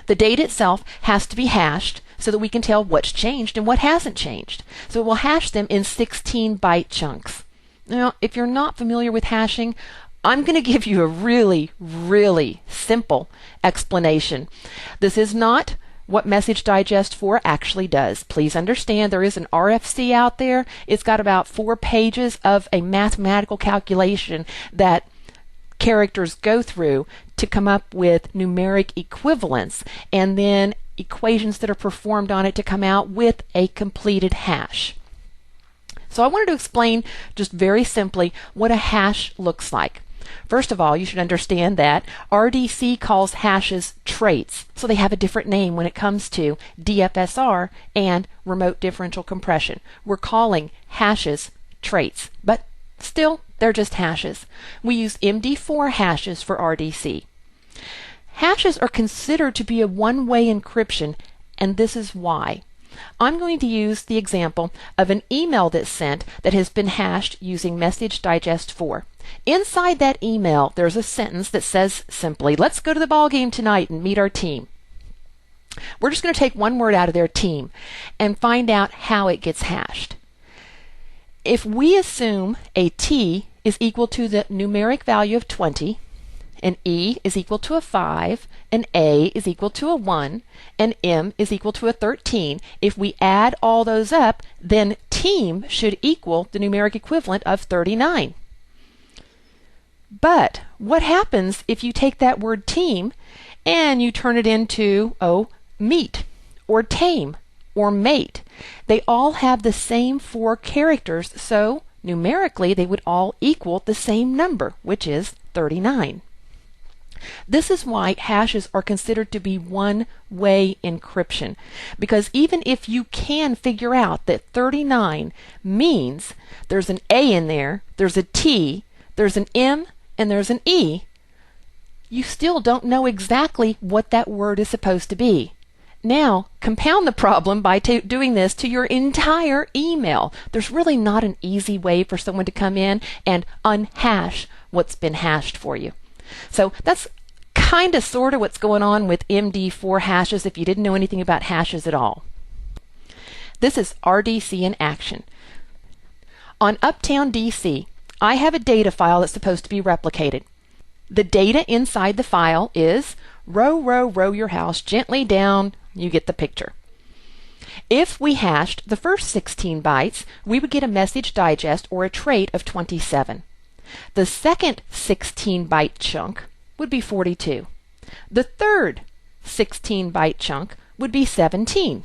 the data itself has to be hashed so that we can tell what's changed and what hasn't changed. So we'll hash them in 16-byte chunks. Now, if you're not familiar with hashing, I'm going to give you a really, really simple explanation. This is not what Message Digest 4 actually does. Please understand there is an RFC out there. It's got about 4 pages of a mathematical calculation that characters go through to come up with numeric equivalents, and then equations that are performed on it to come out with a completed hash. So I wanted to explain just very simply what a hash looks like. First of all, you should understand that RDC calls hashes traits, so they have a different name when it comes to DFS-R and remote differential compression. We're calling hashes traits, but still, they're just hashes. We use MD4 hashes for RDC. Hashes are considered to be a one-way encryption, and this is why. I'm going to use the example of an email that's sent that has been hashed using Message Digest 4. Inside that email, there's a sentence that says simply, let's go to the ball game tonight and meet our team. We're just going to take one word out of their team and find out how it gets hashed. If we assume a T is equal to the numeric value of 20, an E is equal to a 5, an A is equal to a 1, and M is equal to a 13, if we add all those up, then team should equal the numeric equivalent of 39. But what happens if you take that word team and you turn it into, meet, or tame, or mate? They all have the same 4 characters, so numerically they would all equal the same number, which is 39. This is why hashes are considered to be one-way encryption, because even if you can figure out that 39 means there's an A in there, there's a T, there's an M, and there's an E, you still don't know exactly what that word is supposed to be. Now, compound the problem by doing this to your entire email. There's really not an easy way for someone to come in and unhash what's been hashed for you. So that's kind of sort of what's going on with MD4 hashes if you didn't know anything about hashes at all. This is RDC in action. On Uptown DC, I have a data file that's supposed to be replicated. The data inside the file is row, row, row your house gently down. You get the picture. If we hashed the first 16 bytes, we would get a message digest or a trait of 27. The second 16-byte chunk would be 42. The third 16-byte chunk would be 17.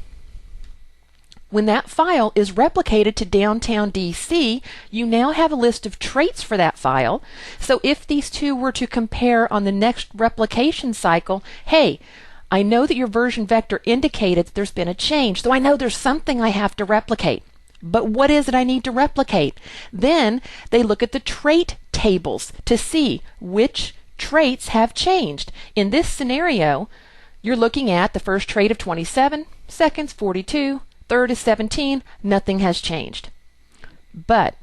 When that file is replicated to downtown DC, you now have a list of traits for that file. So if these two were to compare on the next replication cycle, hey, I know that your version vector indicated that there's been a change, so I know there's something I have to replicate. But what is it I need to replicate? Then they look at the trait tables to see which traits have changed. In this scenario, you're looking at the first trait of 27, second's 42, third is 17, nothing has changed. But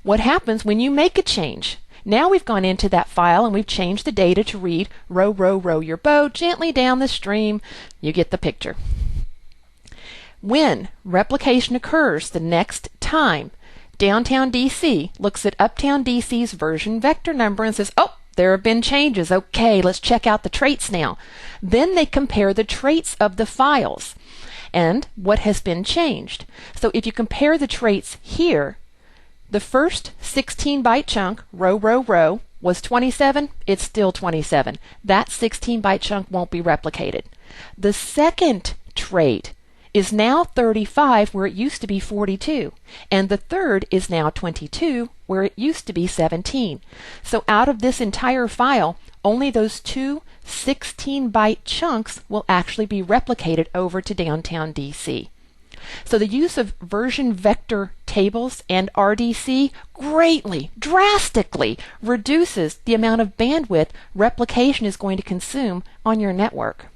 what happens when you make a change? Now we've gone into that file and we've changed the data to read row, row, row your boat gently down the stream. You get the picture. When replication occurs the next time, downtown DC looks at uptown DC's version vector number and says, oh, there have been changes. Okay, let's check out the traits now. Then they compare the traits of the files and what has been changed. So if you compare the traits here, the first 16-byte chunk, row, row, row, was 27. It's still 27. That 16-byte chunk won't be replicated. The second trait is now 35 where it used to be 42. And the third is now 22 where it used to be 17. So out of this entire file, only those two 16-byte chunks will actually be replicated over to downtown DC. So the use of version vector tables and RDC greatly, drastically reduces the amount of bandwidth replication is going to consume on your network.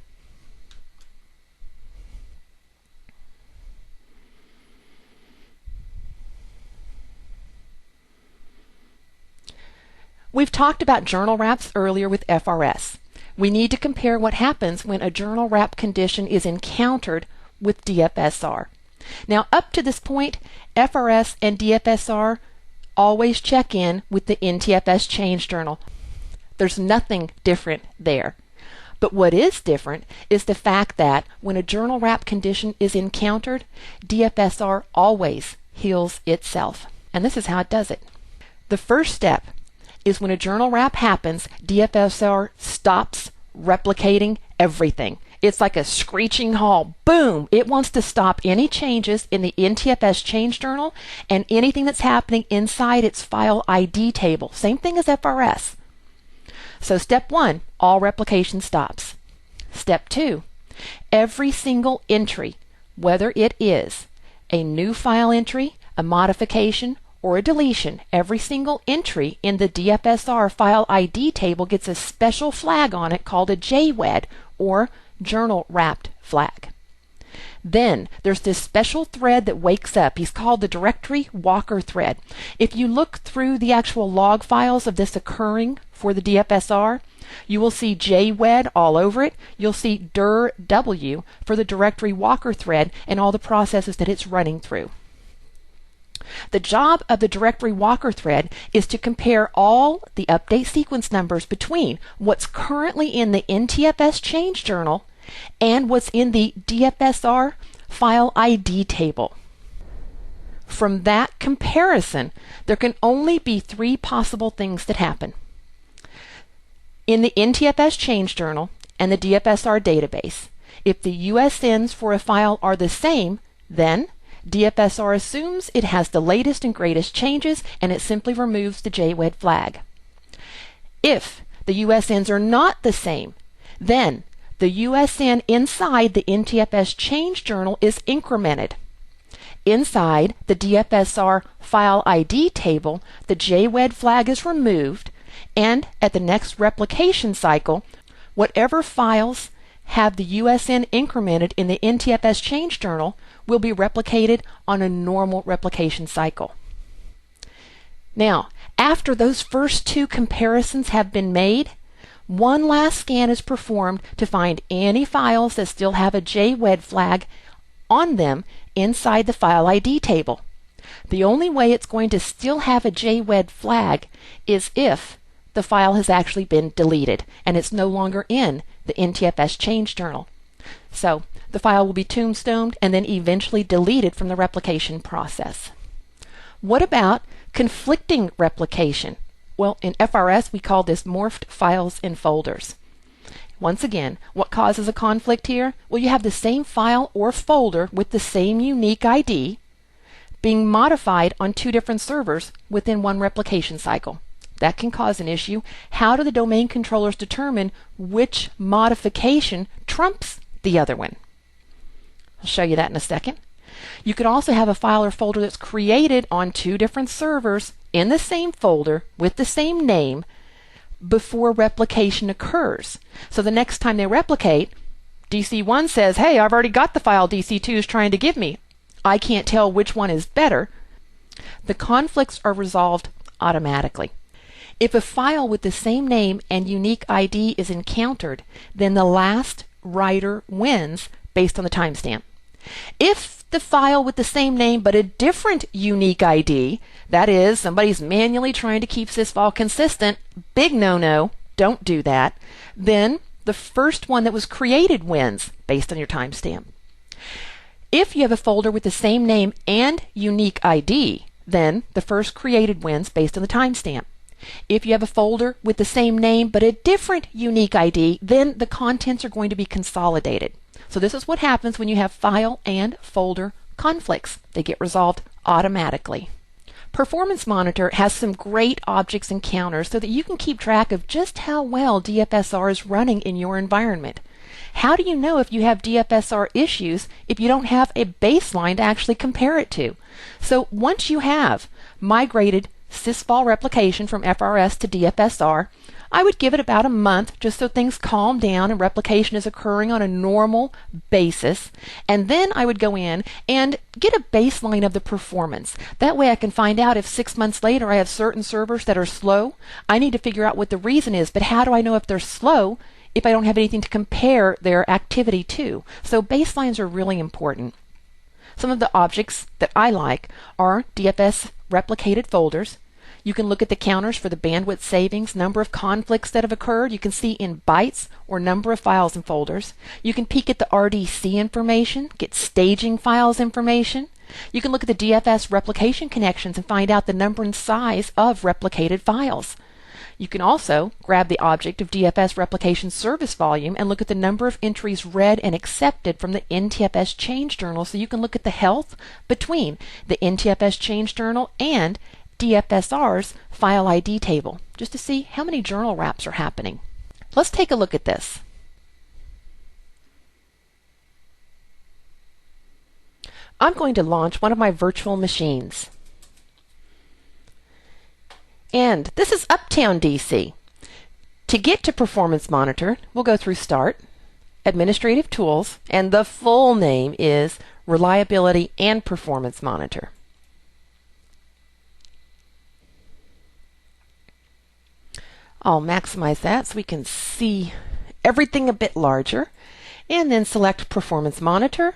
We've talked about journal wraps earlier with FRS. We need to compare what happens when a journal wrap condition is encountered with DFS-R. Now, up to this point, FRS and DFS-R always check in with the NTFS change journal. There's nothing different there. But what is different is the fact that when a journal wrap condition is encountered, DFS-R always heals itself. And this is how it does it. The first step is when a journal wrap happens, DFS-R stops replicating everything. It's like a screeching halt. Boom! It wants to stop any changes in the NTFS change journal and anything that's happening inside its file ID table. Same thing as FRS. So step 1, all replication stops. Step 2, every single entry, whether it is a new file entry, a modification, or a deletion, every single entry in the DFS-R file ID table gets a special flag on it called a JWED, or journal wrapped flag. Then there's this special thread that wakes up. He's called the directory walker thread. If you look through the actual log files of this occurring for the DFS-R, you will see JWED all over it. You'll see dir.w for the directory walker thread and all the processes that it's running through. The job of the directory walker thread is to compare all the update sequence numbers between what's currently in the NTFS change journal and what's in the DFS-R file ID table. From that comparison, there can only be three possible things that happen. In the NTFS change journal and the DFS-R database, if the USNs for a file are the same, then DFS-R assumes it has the latest and greatest changes and it simply removes the JWED flag. If the USNs are not the same, then the USN inside the NTFS change journal is incremented. Inside the DFS-R file ID table, the JWED flag is removed, and at the next replication cycle, whatever files have the USN incremented in the NTFS change journal will be replicated on a normal replication cycle. Now, after those first two comparisons have been made, one last scan is performed to find any files that still have a JWED flag on them inside the file ID table. The only way it's going to still have a JWED flag is if the file has actually been deleted and it's no longer in the NTFS change journal. So the file will be tombstoned and then eventually deleted from the replication process. What about conflicting replication? Well, in FRS we call this morphed files and folders. Once again, what causes a conflict here? Well, you have the same file or folder with the same unique ID being modified on two different servers within one replication cycle. That can cause an issue. How do the domain controllers determine which modification trumps the other one? I'll show you that in a second. You could also have a file or folder that's created on two different servers in the same folder with the same name before replication occurs. So the next time they replicate, DC1 says, hey, I've already got the file DC2 is trying to give me. I can't tell which one is better. The conflicts are resolved automatically. If a file with the same name and unique ID is encountered, then the last writer wins based on the timestamp. If the file with the same name but a different unique ID, that is, somebody's manually trying to keep SysVol consistent, big no-no, don't do that, then the first one that was created wins based on your timestamp. If you have a folder with the same name and unique ID, then the first created wins based on the timestamp. If you have a folder with the same name but a different unique ID, then the contents are going to be consolidated. So this is what happens when you have file and folder conflicts. They get resolved automatically. Performance Monitor has some great objects and counters so that you can keep track of just how well DFS-R is running in your environment. How do you know if you have DFS-R issues if you don't have a baseline to actually compare it to? So once you have migrated SysVol Replication from FRS to DFS-R, I would give it about a month just so things calm down and replication is occurring on a normal basis, and then I would go in and get a baseline of the performance. That way I can find out if 6 months later I have certain servers that are slow. I need to figure out what the reason is, but how do I know if they're slow if I don't have anything to compare their activity to? So baselines are really important. Some of the objects that I like are DFS replicated folders. You can look at the counters for the bandwidth savings, number of conflicts that have occurred. You can see in bytes or number of files and folders. You can peek at the RDC information, get staging files information. You can look at the DFS replication connections and find out the number and size of replicated files. You can also grab the object of DFS replication service volume and look at the number of entries read and accepted from the NTFS change journal, so you can look at the health between the NTFS change journal and DFS-R's file ID table, just to see how many journal wraps are happening. Let's take a look at this. I'm going to launch one of my virtual machines. And this is Uptown DC. To get to Performance Monitor, we'll go through Start, Administrative Tools, and the full name is Reliability and Performance Monitor. I'll maximize that so we can see everything a bit larger, and then select Performance Monitor.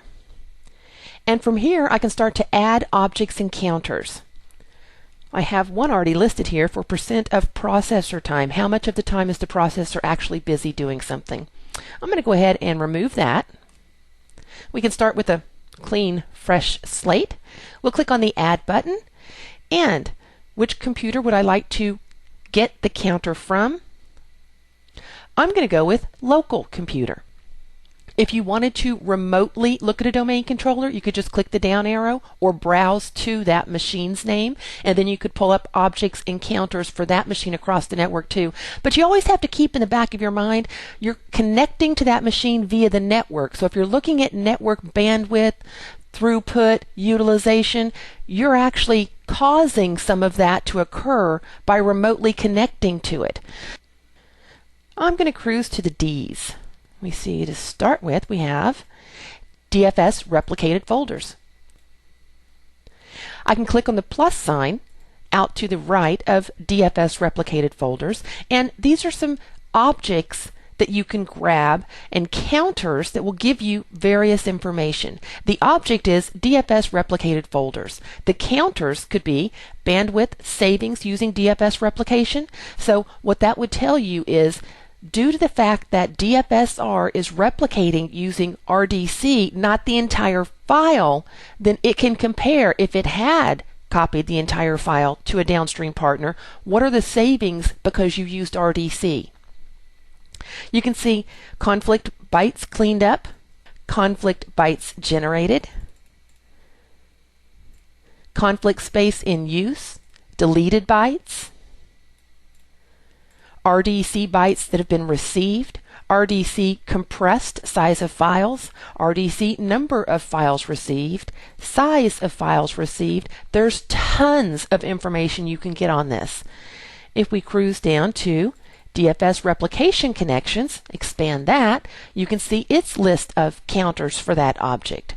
And from here I can start to add objects and counters. I have one already listed here for percent of processor time. How much of the time is the processor actually busy doing something? I'm going to go ahead and remove that. We can start with a clean, fresh slate. We'll click on the Add button, and which computer would I like to get the counter from? I'm going to go with local computer. If you wanted to remotely look at a domain controller, you could just click the down arrow or browse to that machine's name, and then you could pull up objects and counters for that machine across the network too. But you always have to keep in the back of your mind, you're connecting to that machine via the network. So if you're looking at network bandwidth, throughput, utilization, you're actually causing some of that to occur by remotely connecting to it. I'm going to cruise to the D's. We see to start with, we have DFS replicated folders. I can click on the plus sign out to the right of DFS replicated folders, and these are some objects that you can grab and counters that will give you various information. The object is DFS replicated folders. The counters could be bandwidth savings using DFS replication. So what that would tell you is, due to the fact that DFS-R is replicating using RDC, not the entire file, then it can compare if it had copied the entire file to a downstream partner, what are the savings because you used RDC. You can see conflict bytes cleaned up, conflict bytes generated, conflict space in use, deleted bytes, RDC bytes that have been received, RDC compressed size of files, RDC number of files received, size of files received. There's tons of information you can get on this. If we cruise down to DFS replication connections, expand that, you can see its list of counters for that object.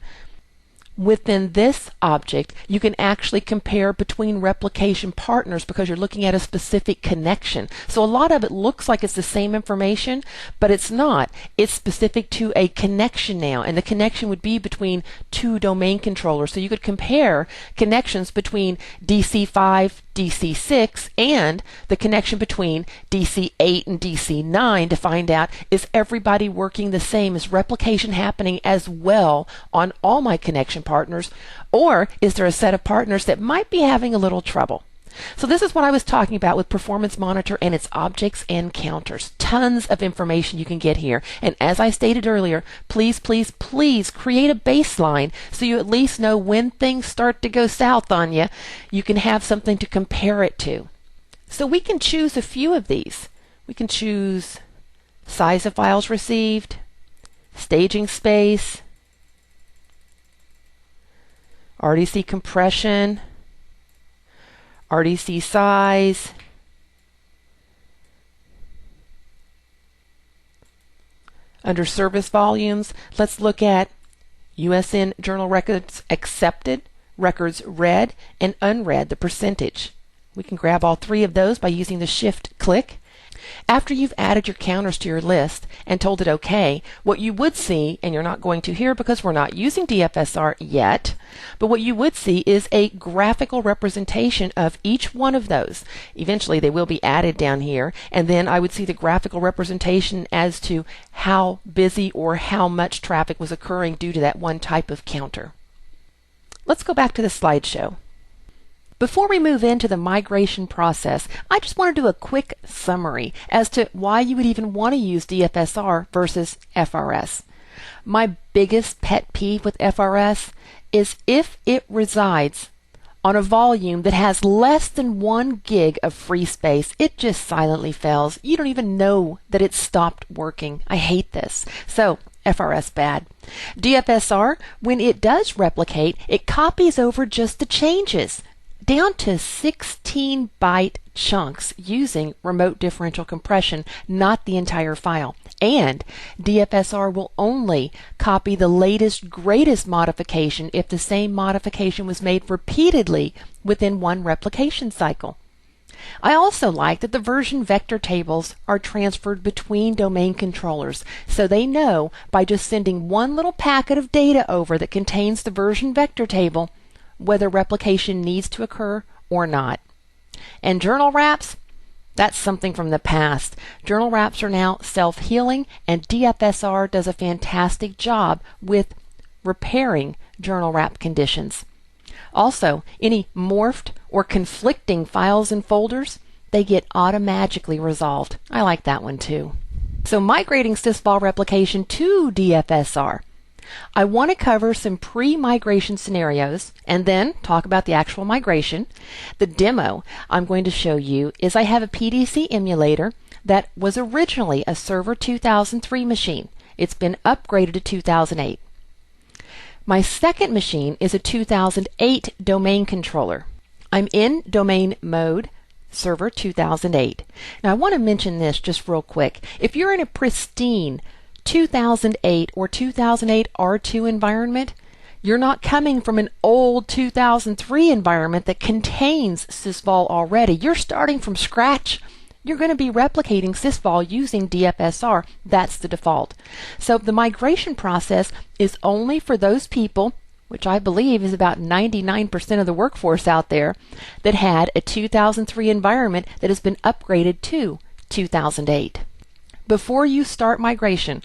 Within this object, you can actually compare between replication partners because you're looking at a specific connection. So a lot of it looks like it's the same information, but it's not. It's specific to a connection now, and the connection would be between two domain controllers. So you could compare connections between DC5, DC6, and the connection between DC8 and DC9 to find out, is everybody working the same? Is replication happening as well on all my connection partners, or is there a set of partners that might be having a little trouble? So this is what I was talking about with Performance Monitor and its objects and counters. Tons of information you can get here. And as I stated earlier, please, please, please create a baseline so you at least know when things start to go south on you. You can have something to compare it to. So we can choose a few of these. We can choose size of files received, staging space, RDC compression, RDC size, under service volumes, let's look at USN journal records accepted, records read, and unread, the percentage. We can grab all three of those by using the shift click. After you've added your counters to your list and told it OK, what you would see, and you're not going to here because we're not using DFS-R yet, but what you would see is a graphical representation of each one of those. Eventually they will be added down here, and then I would see the graphical representation as to how busy or how much traffic was occurring due to that one type of counter. Let's go back to the slideshow. Before we move into the migration process, I just want to do a quick summary as to why you would even want to use DFS-R versus FRS. My biggest pet peeve with FRS is if it resides on a volume that has less than 1 gig of free space, it just silently fails. You don't even know that it stopped working. I hate this. So FRS bad. DFS-R, when it does replicate, it copies over just the changes down to 16-byte chunks using remote differential compression, not the entire file. And DFS-R will only copy the latest, greatest modification if the same modification was made repeatedly within one replication cycle. I also like that the version vector tables are transferred between domain controllers, so they know by just sending one little packet of data over that contains the version vector table whether replication needs to occur or not. And journal wraps? That's something from the past. Journal wraps are now self-healing, and DFS-R does a fantastic job with repairing journal wrap conditions. Also, any morphed or conflicting files and folders, they get automatically resolved. I like that one too. So migrating SysVol Replication to DFS-R. I want to cover some pre-migration scenarios and then talk about the actual migration. The demo I'm going to show you is I have a PDC emulator that was originally a Server 2003 machine. It's been upgraded to 2008. My second machine is a 2008 domain controller. I'm in domain mode, Server 2008. Now I want to mention this just real quick. If you're in a pristine 2008 or 2008 R2 environment, you're not coming from an old 2003 environment that contains SysVol already. You're starting from scratch. You're going to be replicating SysVol using DFS-R. That's the default. So the migration process is only for those people, which I believe is about 99% of the workforce out there, that had a 2003 environment that has been upgraded to 2008. Before you start migration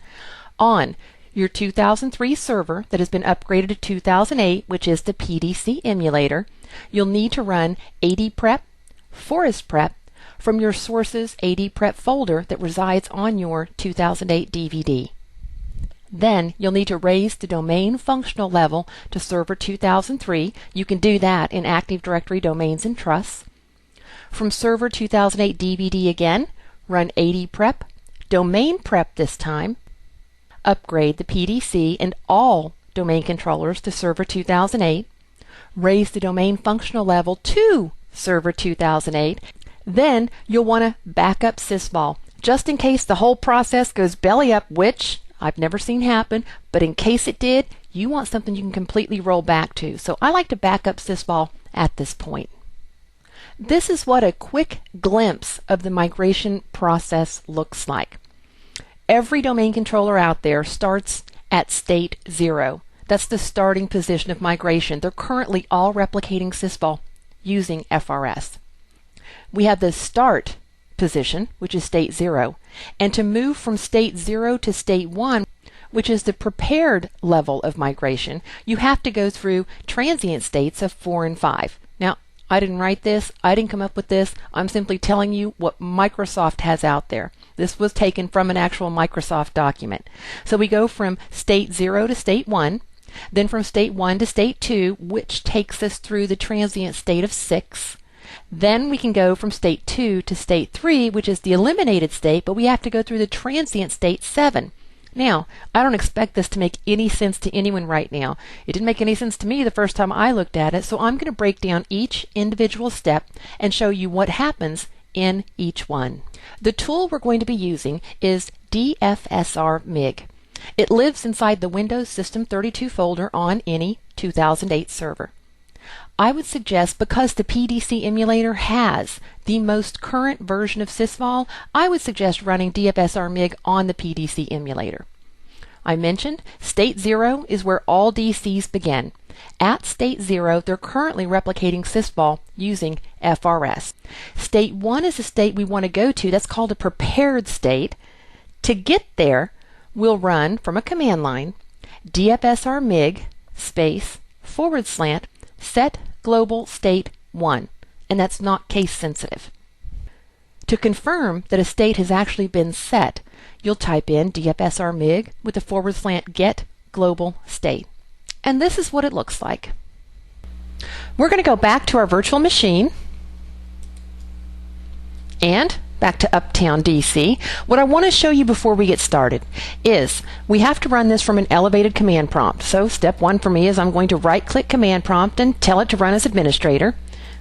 on your 2003 server that has been upgraded to 2008, which is the PDC emulator, you'll need to run AD-prep, forest prep, from your sources AD-prep folder that resides on your 2008 DVD. Then you'll need to raise the domain functional level to Server 2003. You can do that in Active Directory Domains and Trusts. From Server 2008 DVD again, run AD-prep, domain prep this time, upgrade the PDC and all domain controllers to Server 2008, raise the domain functional level to Server 2008. Then you'll want to back up SysVol, just in case the whole process goes belly up, which I've never seen happen, but in case it did, you want something you can completely roll back to. So I like to back up SysVol at this point. This is what a quick glimpse of the migration process looks like. Every domain controller out there starts at state 0. That's the starting position of migration. They're currently all replicating SysVol using FRS. We have the start position, which is state 0, and to move from state 0 to state 1, which is the prepared level of migration, you have to go through transient states of 4 and 5. Now, I didn't write this, I didn't come up with this, I'm simply telling you what Microsoft has out there. This was taken from an actual Microsoft document. So we go from state 0 to state 1, then from state 1 to state 2, which takes us through the transient state of 6. Then we can go from state 2 to state 3, which is the eliminated state, but we have to go through the transient state 7. Now, I don't expect this to make any sense to anyone right now. It didn't make any sense to me the first time I looked at it, so I'm going to break down each individual step and show you what happens in each one. The tool we're going to be using is DFS-R MIG. It lives inside the Windows System 32 folder on any 2008 server. I would suggest, because the PDC emulator has the most current version of SysVol, I would suggest running DFS-R MIG on the PDC emulator. I mentioned state 0 is where all DCs begin. At state 0, they're currently replicating SysVol using FRS. State 1 is the state we want to go to. That's called a prepared state. To get there, we'll run from a command line DFS-R MIG // set global state 1, and that's not case sensitive. To confirm that a state has actually been set, you'll type in DFS-R MIG with a / get global state. And this is what it looks like. We're going to go back to our virtual machine and back to Uptown DC. What I want to show you before we get started is we have to run this from an elevated command prompt. So step 1 for me is I'm going to right-click command prompt and tell it to run as administrator.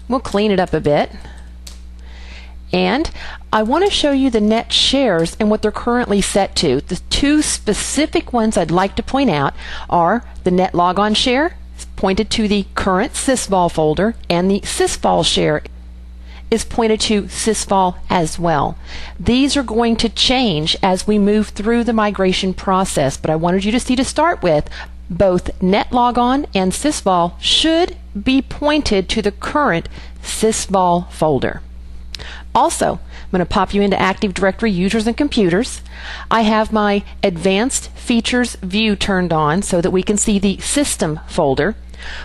We'll clean it up a bit. And I want to show you the net shares and what they're currently set to. The two specific ones I'd like to point out are the net logon share, pointed to the current SysVol folder, and the SysVol share is pointed to SysVol as well. These are going to change as we move through the migration process, but I wanted you to see to start with, both net logon and SysVol should be pointed to the current SysVol folder. Also, I'm going to pop you into Active Directory Users and Computers. I have my Advanced Features view turned on so that we can see the System folder.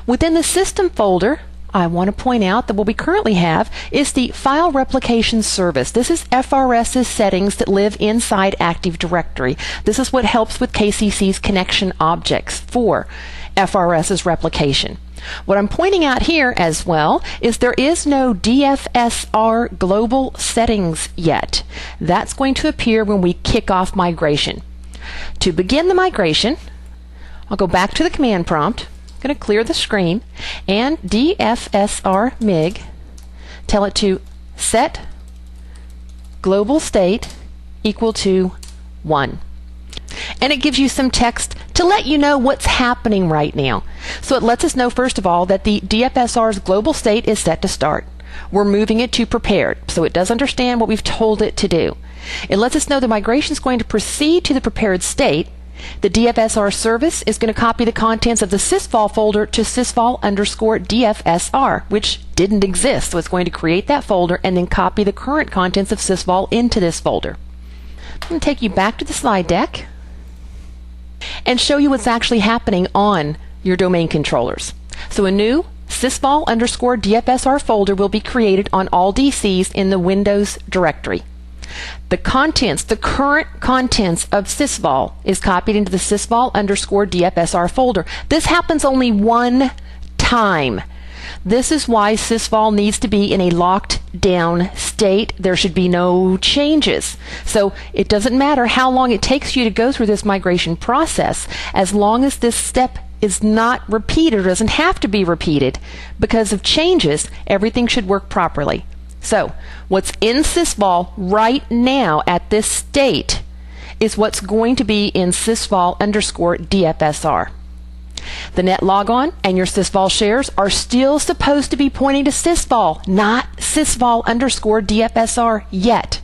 Within the System folder, I want to point out that what we currently have is the File Replication Service. This is FRS's settings that live inside Active Directory. This is what helps with KCC's connection objects for FRS's replication. What I'm pointing out here as well is there is no DFS-R global settings yet. That's going to appear when we kick off migration. To begin the migration, I'll go back to the command prompt. I'm going to clear the screen and DFS-R MIG, tell it to set global state equal to 1. And it gives you some text to let you know what's happening right now. So it lets us know, first of all, that the DFS-R's global state is set to start. We're moving it to prepared, so it does understand what we've told it to do. It lets us know the migration is going to proceed to the prepared state. The DFS-R service is going to copy the contents of the SysVol folder to SysVol_DFS-R, which didn't exist, so it's going to create that folder and then copy the current contents of SysVol into this folder. I'm going to take you back to the slide deck and show you what's actually happening on your domain controllers. So a new SysVol_DFS-R folder will be created on all DCs in the Windows directory. The contents, the current contents of SysVol is copied into the SysVol_DFS-R folder. This happens only one time. This is why SysVol needs to be in a locked down state. There should be no changes. So it doesn't matter how long it takes you to go through this migration process, as long as this step is not repeated or doesn't have to be repeated because of changes, everything should work properly. So what's in SysVol right now at this state is what's going to be in SysVol_DFS-R. The net logon and your SysVol shares are still supposed to be pointing to SysVol, not SysVol_DFS-R yet.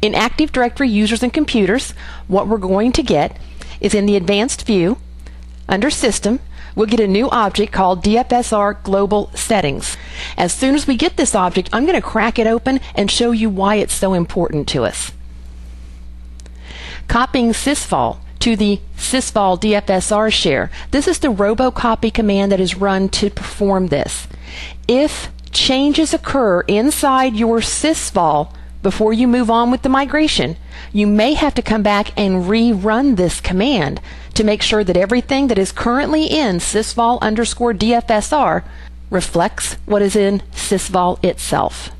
In Active Directory Users and Computers, what we're going to get is in the Advanced View, under System, we'll get a new object called DFS-R Global Settings. As soon as we get this object, I'm going to crack it open and show you why it's so important to us. Copying SysVol to the SysVol DFS-R share. This is the robocopy command that is run to perform this. If changes occur inside your SysVol before you move on with the migration, you may have to come back and rerun this command to make sure that everything that is currently in SysVol_DFS-R reflects what is in SysVol itself.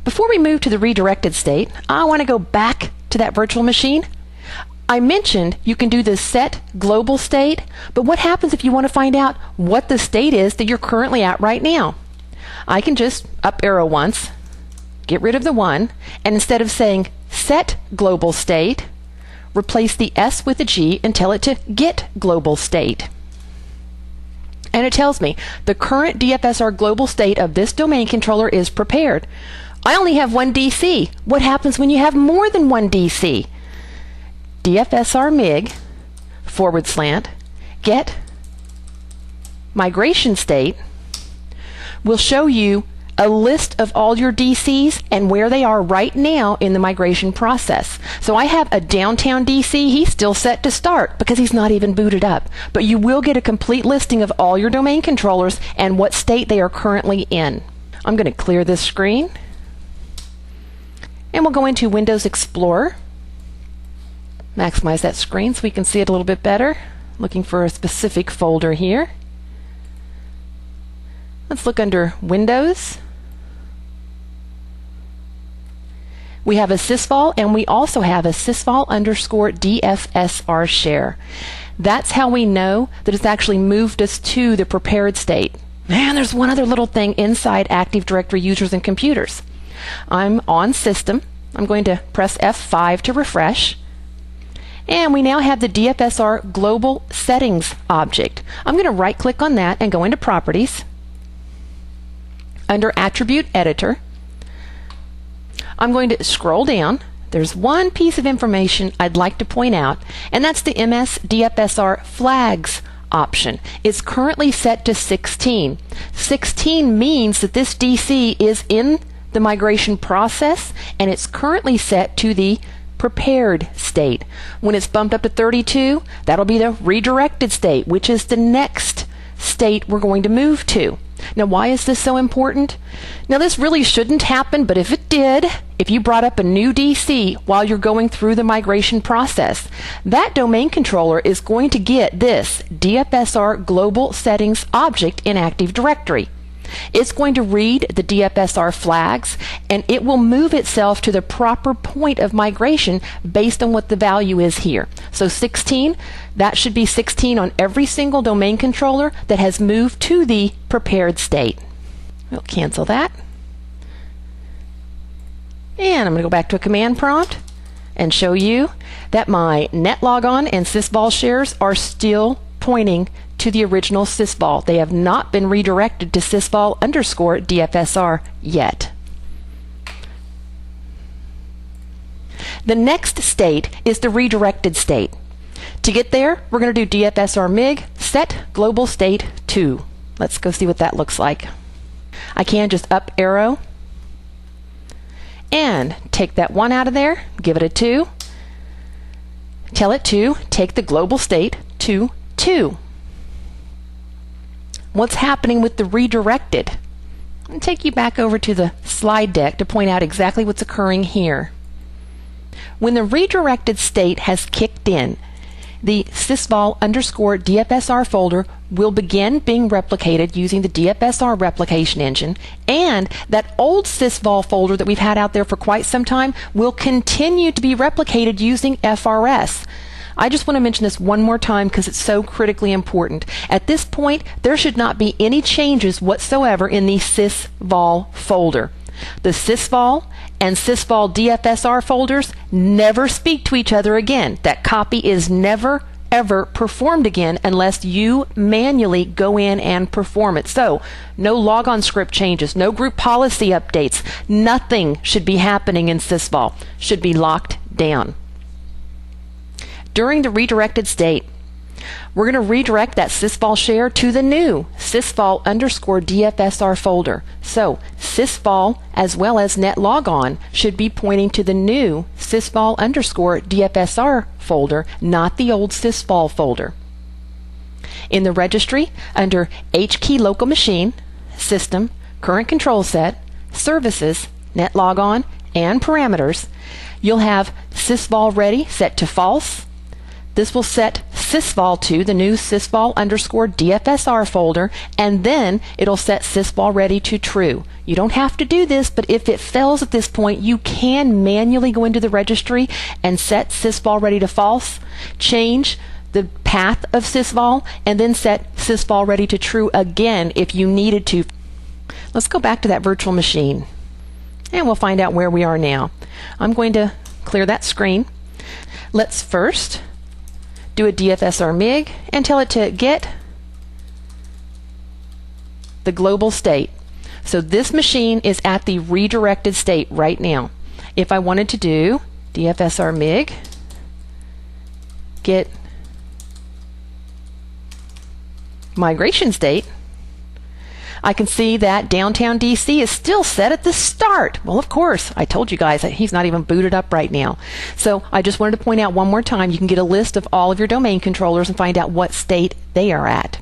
Before we move to the redirected state, I want to go back to that virtual machine. I mentioned you can do the set global state, but what happens if you want to find out what the state is that you're currently at right now? I can just up arrow once, get rid of the 1, and instead of saying set global state, replace the S with a G and tell it to get global state. And it tells me the current DFS-R global state of this domain controller is prepared. I only have one DC. What happens when you have more than one DC? DFS-R MIG / get migration state will show you a list of all your DCs and where they are right now in the migration process. So I have a downtown DC. He's still set to start because he's not even booted up. But you will get a complete listing of all your domain controllers and what state they are currently in. I'm going to clear this screen and we'll go into Windows Explorer. Maximize that screen so we can see it a little bit better. Looking for a specific folder here. Let's look under Windows. We have a SysVol and we also have a SysVol_DFS-R share. That's how we know that it's actually moved us to the prepared state. And there's one other little thing inside Active Directory users and computers. I'm on System. I'm going to press F5 to refresh. And we now have the DFS-R Global Settings object. I'm going to right-click on that and go into Properties. Under Attribute Editor, I'm going to scroll down. There's one piece of information I'd like to point out, and that's the MS DFS-R Flags option. It's currently set to 16. 16 means that this DC is in the migration process, and it's currently set to the prepared state. When it's bumped up to 32, that'll be the redirected state, which is the next state we're going to move to. Now, why is this so important? Now, this really shouldn't happen, but if it did, if you brought up a new DC while you're going through the migration process, that domain controller is going to get this DFS-R Global Settings object in Active Directory. It's going to read the DFS-R flags, and it will move itself to the proper point of migration based on what the value is here. So 16, that should be 16 on every single domain controller that has moved to the prepared state. We'll cancel that. And I'm going to go back to a command prompt and show you that my net logon and SysVol shares are still pointing to the original SysVol. They have not been redirected to SysVol_DFS-R yet. The next state is the redirected state. To get there, we're going to do DFS-R MIG set global state 2. Let's go see what that looks like. I can just up arrow and take that 1 out of there, give it a 2, tell it to take the global state to 2. What's happening with the redirected? I'll take you back over to the slide deck to point out exactly what's occurring here. When the redirected state has kicked in, the SysVol_DFS-R folder will begin being replicated using the DFS-R replication engine, and that old SysVol folder that we've had out there for quite some time will continue to be replicated using FRS. I just want to mention this one more time because it's so critically important. At this point, there should not be any changes whatsoever in the SysVol folder. The SysVol and SysVol DFS-R folders never speak to each other again. That copy is never, ever performed again unless you manually go in and perform it. So, no logon script changes, no group policy updates, nothing should be happening in SysVol. Should be locked down. During the redirected state, we're going to redirect that SysVol share to the new SysVol_DFS-R folder. So SysVol as well as netlogon should be pointing to the new SysVol_DFS-R folder, not the old SysVol folder. In the registry, under HKey local machine, system, current control set, services, netlogon, and parameters, you'll have SysVol ready set to false. This will set SysVol to the new SysVol_DFS-R folder, and then it'll set SysVol ready to true. You don't have to do this, but if it fails at this point, you can manually go into the registry and set SysVol ready to false, change the path of SysVol, and then set SysVol ready to true again if you needed to. Let's go back to that virtual machine, and we'll find out where we are now. I'm going to clear that screen. Let's first do a DFS-R MIG and tell it to get the global state. So this machine is at the redirected state right now. If I wanted to do DFS-R MIG get migration state, I can see that downtown DC is still set at the start. Well, of course, I told you guys that he's not even booted up right now. So I just wanted to point out one more time, you can get a list of all of your domain controllers and find out what state they are at.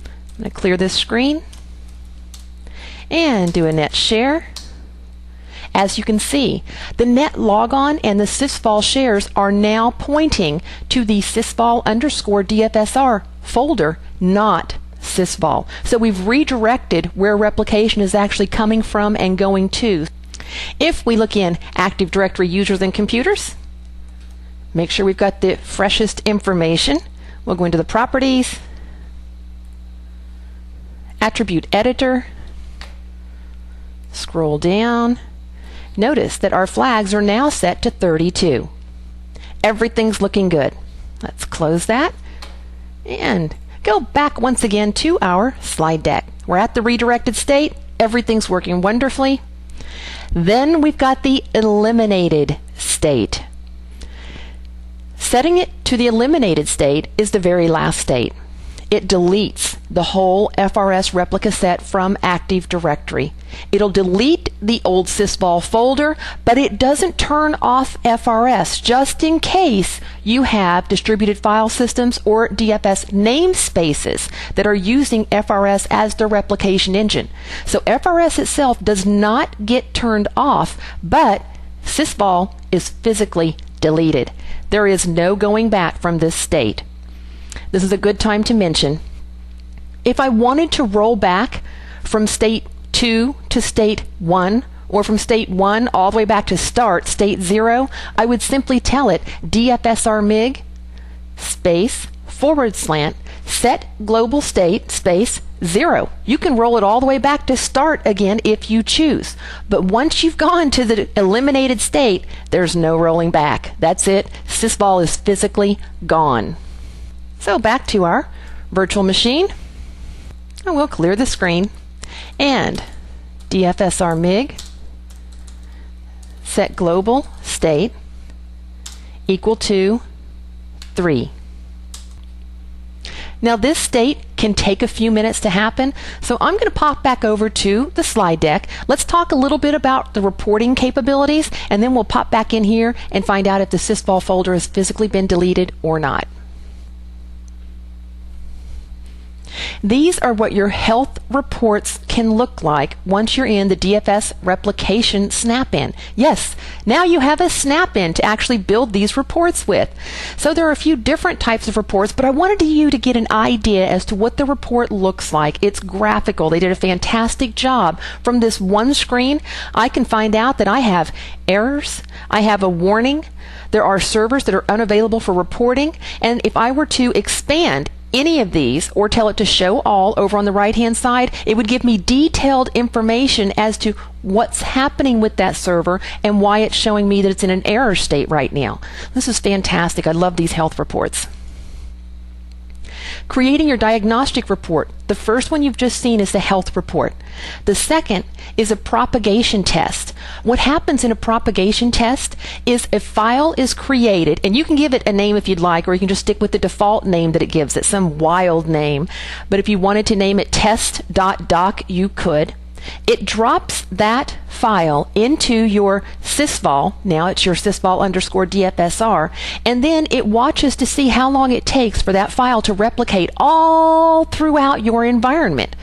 I'm going to clear this screen and do a net share. As you can see, the net logon and the SysVol shares are now pointing to the SysVol_DFS-R folder, not SysVol. So we've redirected where replication is actually coming from and going to. If we look in Active Directory users and computers, make sure we've got the freshest information. We'll go into the properties, attribute editor, scroll down. Notice that our flags are now set to 32. Everything's looking good. Let's close that and go back once again to our slide deck. We're at the redirected state. Everything's working wonderfully. Then we've got the eliminated state. Setting it to the eliminated state is the very last state. It deletes the whole FRS replica set from Active Directory. It'll delete the old SysVol folder, but it doesn't turn off FRS, just in case you have distributed file systems or DFS namespaces that are using FRS as their replication engine. So FRS itself does not get turned off, but SysVol is physically deleted. There is no going back from this state. This is a good time to mention, if I wanted to roll back from state 2 to state 1, or from state 1 all the way back to start, state 0, I would simply tell it DFS-R mig space / set global state space 0. You can roll it all the way back to start again if you choose. But once you've gone to the eliminated state, there's no rolling back. That's it. SysVol is physically gone. So back to our virtual machine. And we'll clear the screen. And DFS-R mig set global state equal to 3. Now this state can take a few minutes to happen, so I'm going to pop back over to the slide deck. Let's talk a little bit about the reporting capabilities, and then we'll pop back in here and find out if the SysVol folder has physically been deleted or not. These are what your health reports can look like once you're in the DFS replication snap-in. Yes, now you have a snap-in to actually build these reports with. So there are a few different types of reports, but I wanted you to get an idea as to what the report looks like. It's graphical. They did a fantastic job. From this one screen, I can find out that I have errors, I have a warning, there are servers that are unavailable for reporting, and if I were to expand any of these or tell it to show all over on the right hand side, it would give me detailed information as to what's happening with that server and why it's showing me that it's in an error state right now. This is fantastic. I love these health reports. Creating your diagnostic report. The first one you've just seen is the health report. The second is a propagation test. What happens in a propagation test is a file is created, and you can give it a name if you'd like, or you can just stick with the default name that it gives it, some wild name. But if you wanted to name it test.doc, you could. It drops that file into your SysVol, now it's your SysVol_DFS-R, and then it watches to see how long it takes for that file to replicate all throughout your environment.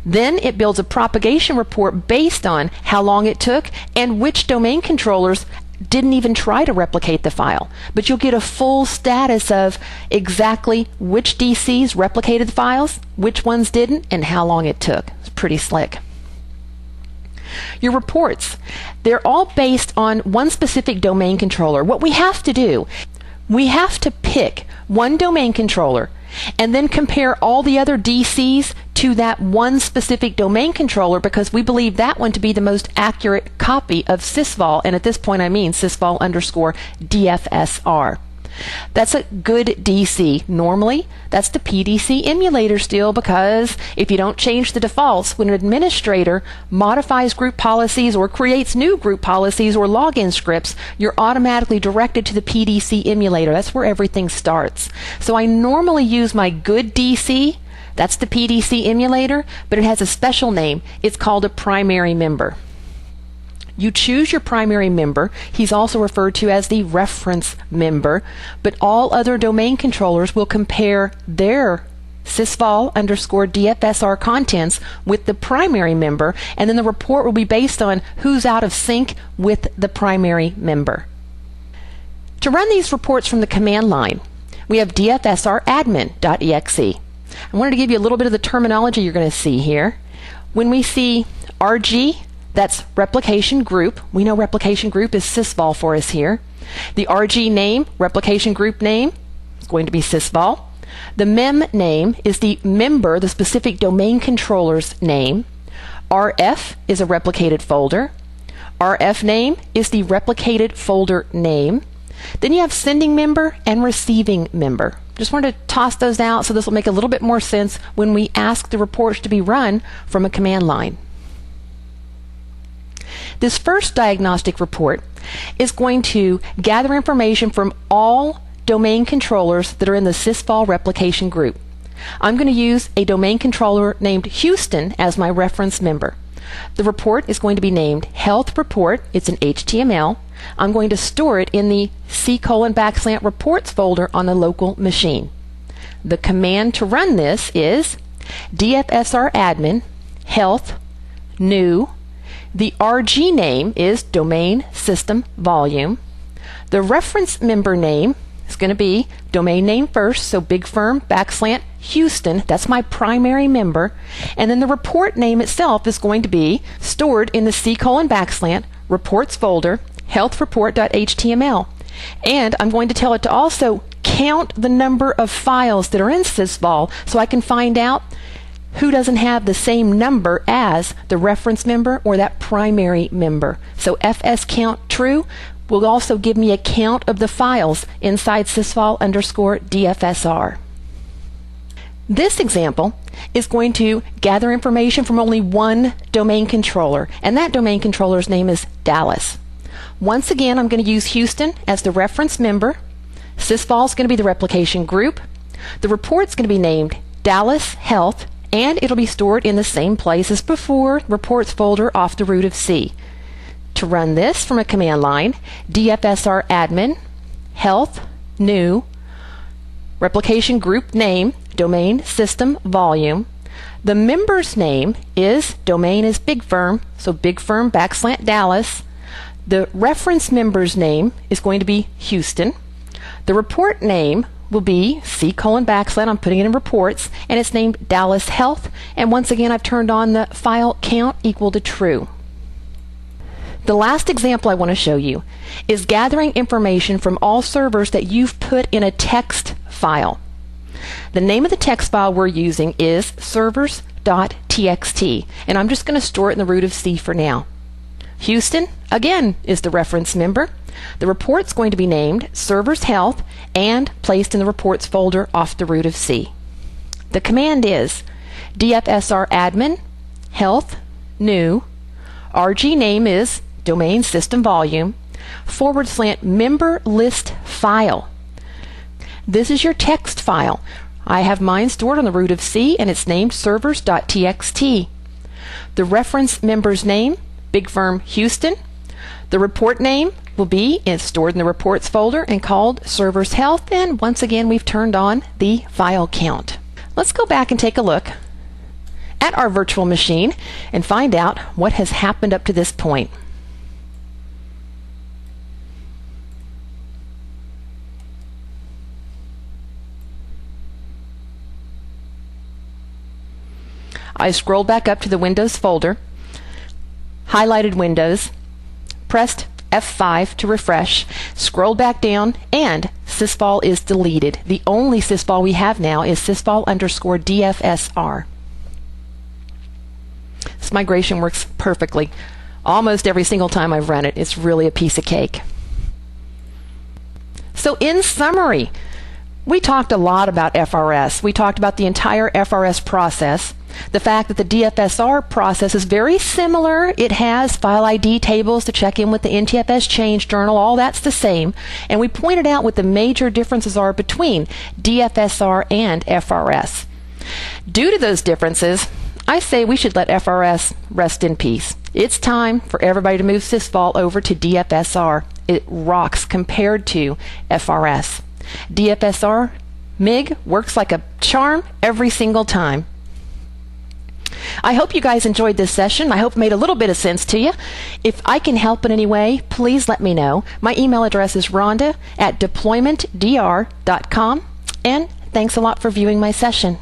Then it builds a propagation report based on how long it took and which domain controllers didn't even try to replicate the file. But you'll get a full status of exactly which DCs replicated the files, which ones didn't, and how long it took. It's pretty slick. Your reports, they're all based on one specific domain controller. What we have to do, we have to pick one domain controller and then compare all the other DCs to that one specific domain controller, because we believe that one to be the most accurate copy of SysVol, and at this point I mean SysVol_DFS-R. That's a good DC. Normally, that's the PDC emulator still, because if you don't change the defaults, when an administrator modifies group policies or creates new group policies or login scripts, you're automatically directed to the PDC emulator. That's where everything starts. So I normally use my good DC. That's the PDC emulator, but it has a special name. It's called a primary member. You choose your primary member. He's also referred to as the reference member, but all other domain controllers will compare their SysVol_DFS-R contents with the primary member, and then the report will be based on who's out of sync with the primary member. To run these reports from the command line, we have DFS-R admin.exe. I wanted to give you a little bit of the terminology you're going to see here. When we see RG, that's replication group. We know replication group is SysVol for us here. The RG name, replication group name, is going to be SysVol. The mem name is the member, the specific domain controller's name. RF is a replicated folder. RF name is the replicated folder name. Then you have sending member and receiving member. Just wanted to toss those out so this will make a little bit more sense when we ask the reports to be run from a command line. This first diagnostic report is going to gather information from all domain controllers that are in the SysVol Replication group. I'm going to use a domain controller named Houston as my reference member. The report is going to be named Health Report. It's an HTML. I'm going to store it in the C:\reports folder on the local machine. The command to run this is DFS-R admin health new. The RG name is domain system volume. The reference member name is going to be domain name first, so big firm / Houston, that's my primary member, and then the report name itself is going to be stored in the C:\reports folder, healthreport.html. And I'm going to tell it to also count the number of files that are in SysVol so I can find out who doesn't have the same number as the reference member or that primary member. So fsCount true will also give me a count of the files inside SysVol_DFS-R. This example is going to gather information from only one domain controller, and that domain controller's name is Dallas. Once again, I'm going to use Houston as the reference member. SysVol is going to be the replication group. The report's going to be named Dallas Health, and it'll be stored in the same place as before, reports folder off the root of C. To run this from a command line, DFS-R admin health new replication group name domain system volume. The member's name is domain is big firm, so big firm / Dallas. The reference member's name is going to be Houston. The report name will be C:\, I'm putting it in reports, and it's named Dallas Health. And once again, I've turned on the file count equal to true. The last example I want to show you is gathering information from all servers that you've put in a text file. The name of the text file we're using is servers.txt, and I'm just going to store it in the root of C for now. Houston, again, is the reference member. The report's going to be named Servers Health and placed in the reports folder off the root of C. The command is DFS-R admin health new. RG name is domain system volume / member list file. This is your text file. I have mine stored on the root of C, and it's named servers.txt. The reference member's name, big firm Houston. The report name will be stored in the reports folder and called Servers Health, and once again we've turned on the file count. Let's go back and take a look at our virtual machine and find out what has happened up to this point. I scrolled back up to the Windows folder, highlighted Windows, pressed F5 to refresh, scrolled back down, and SysVol is deleted. The only SysVol we have now is SysVol_DFS-R. This migration works perfectly. Almost every single time I've run it, it's really a piece of cake. So in summary, we talked a lot about FRS. We talked about the entire FRS process. The fact that the DFS-R process is very similar. It has file ID tables to check in with the NTFS change journal. All that's the same. And we pointed out what the major differences are between DFS-R and FRS. Due to those differences, I say we should let FRS rest in peace. It's time for everybody to move SysVol over to DFS-R. It rocks compared to FRS. DFS-R MIG works like a charm every single time. I hope you guys enjoyed this session. I hope it made a little bit of sense to you. If I can help in any way, please let me know. My email address is Rhonda@deploymentdr.com, and thanks a lot for viewing my session.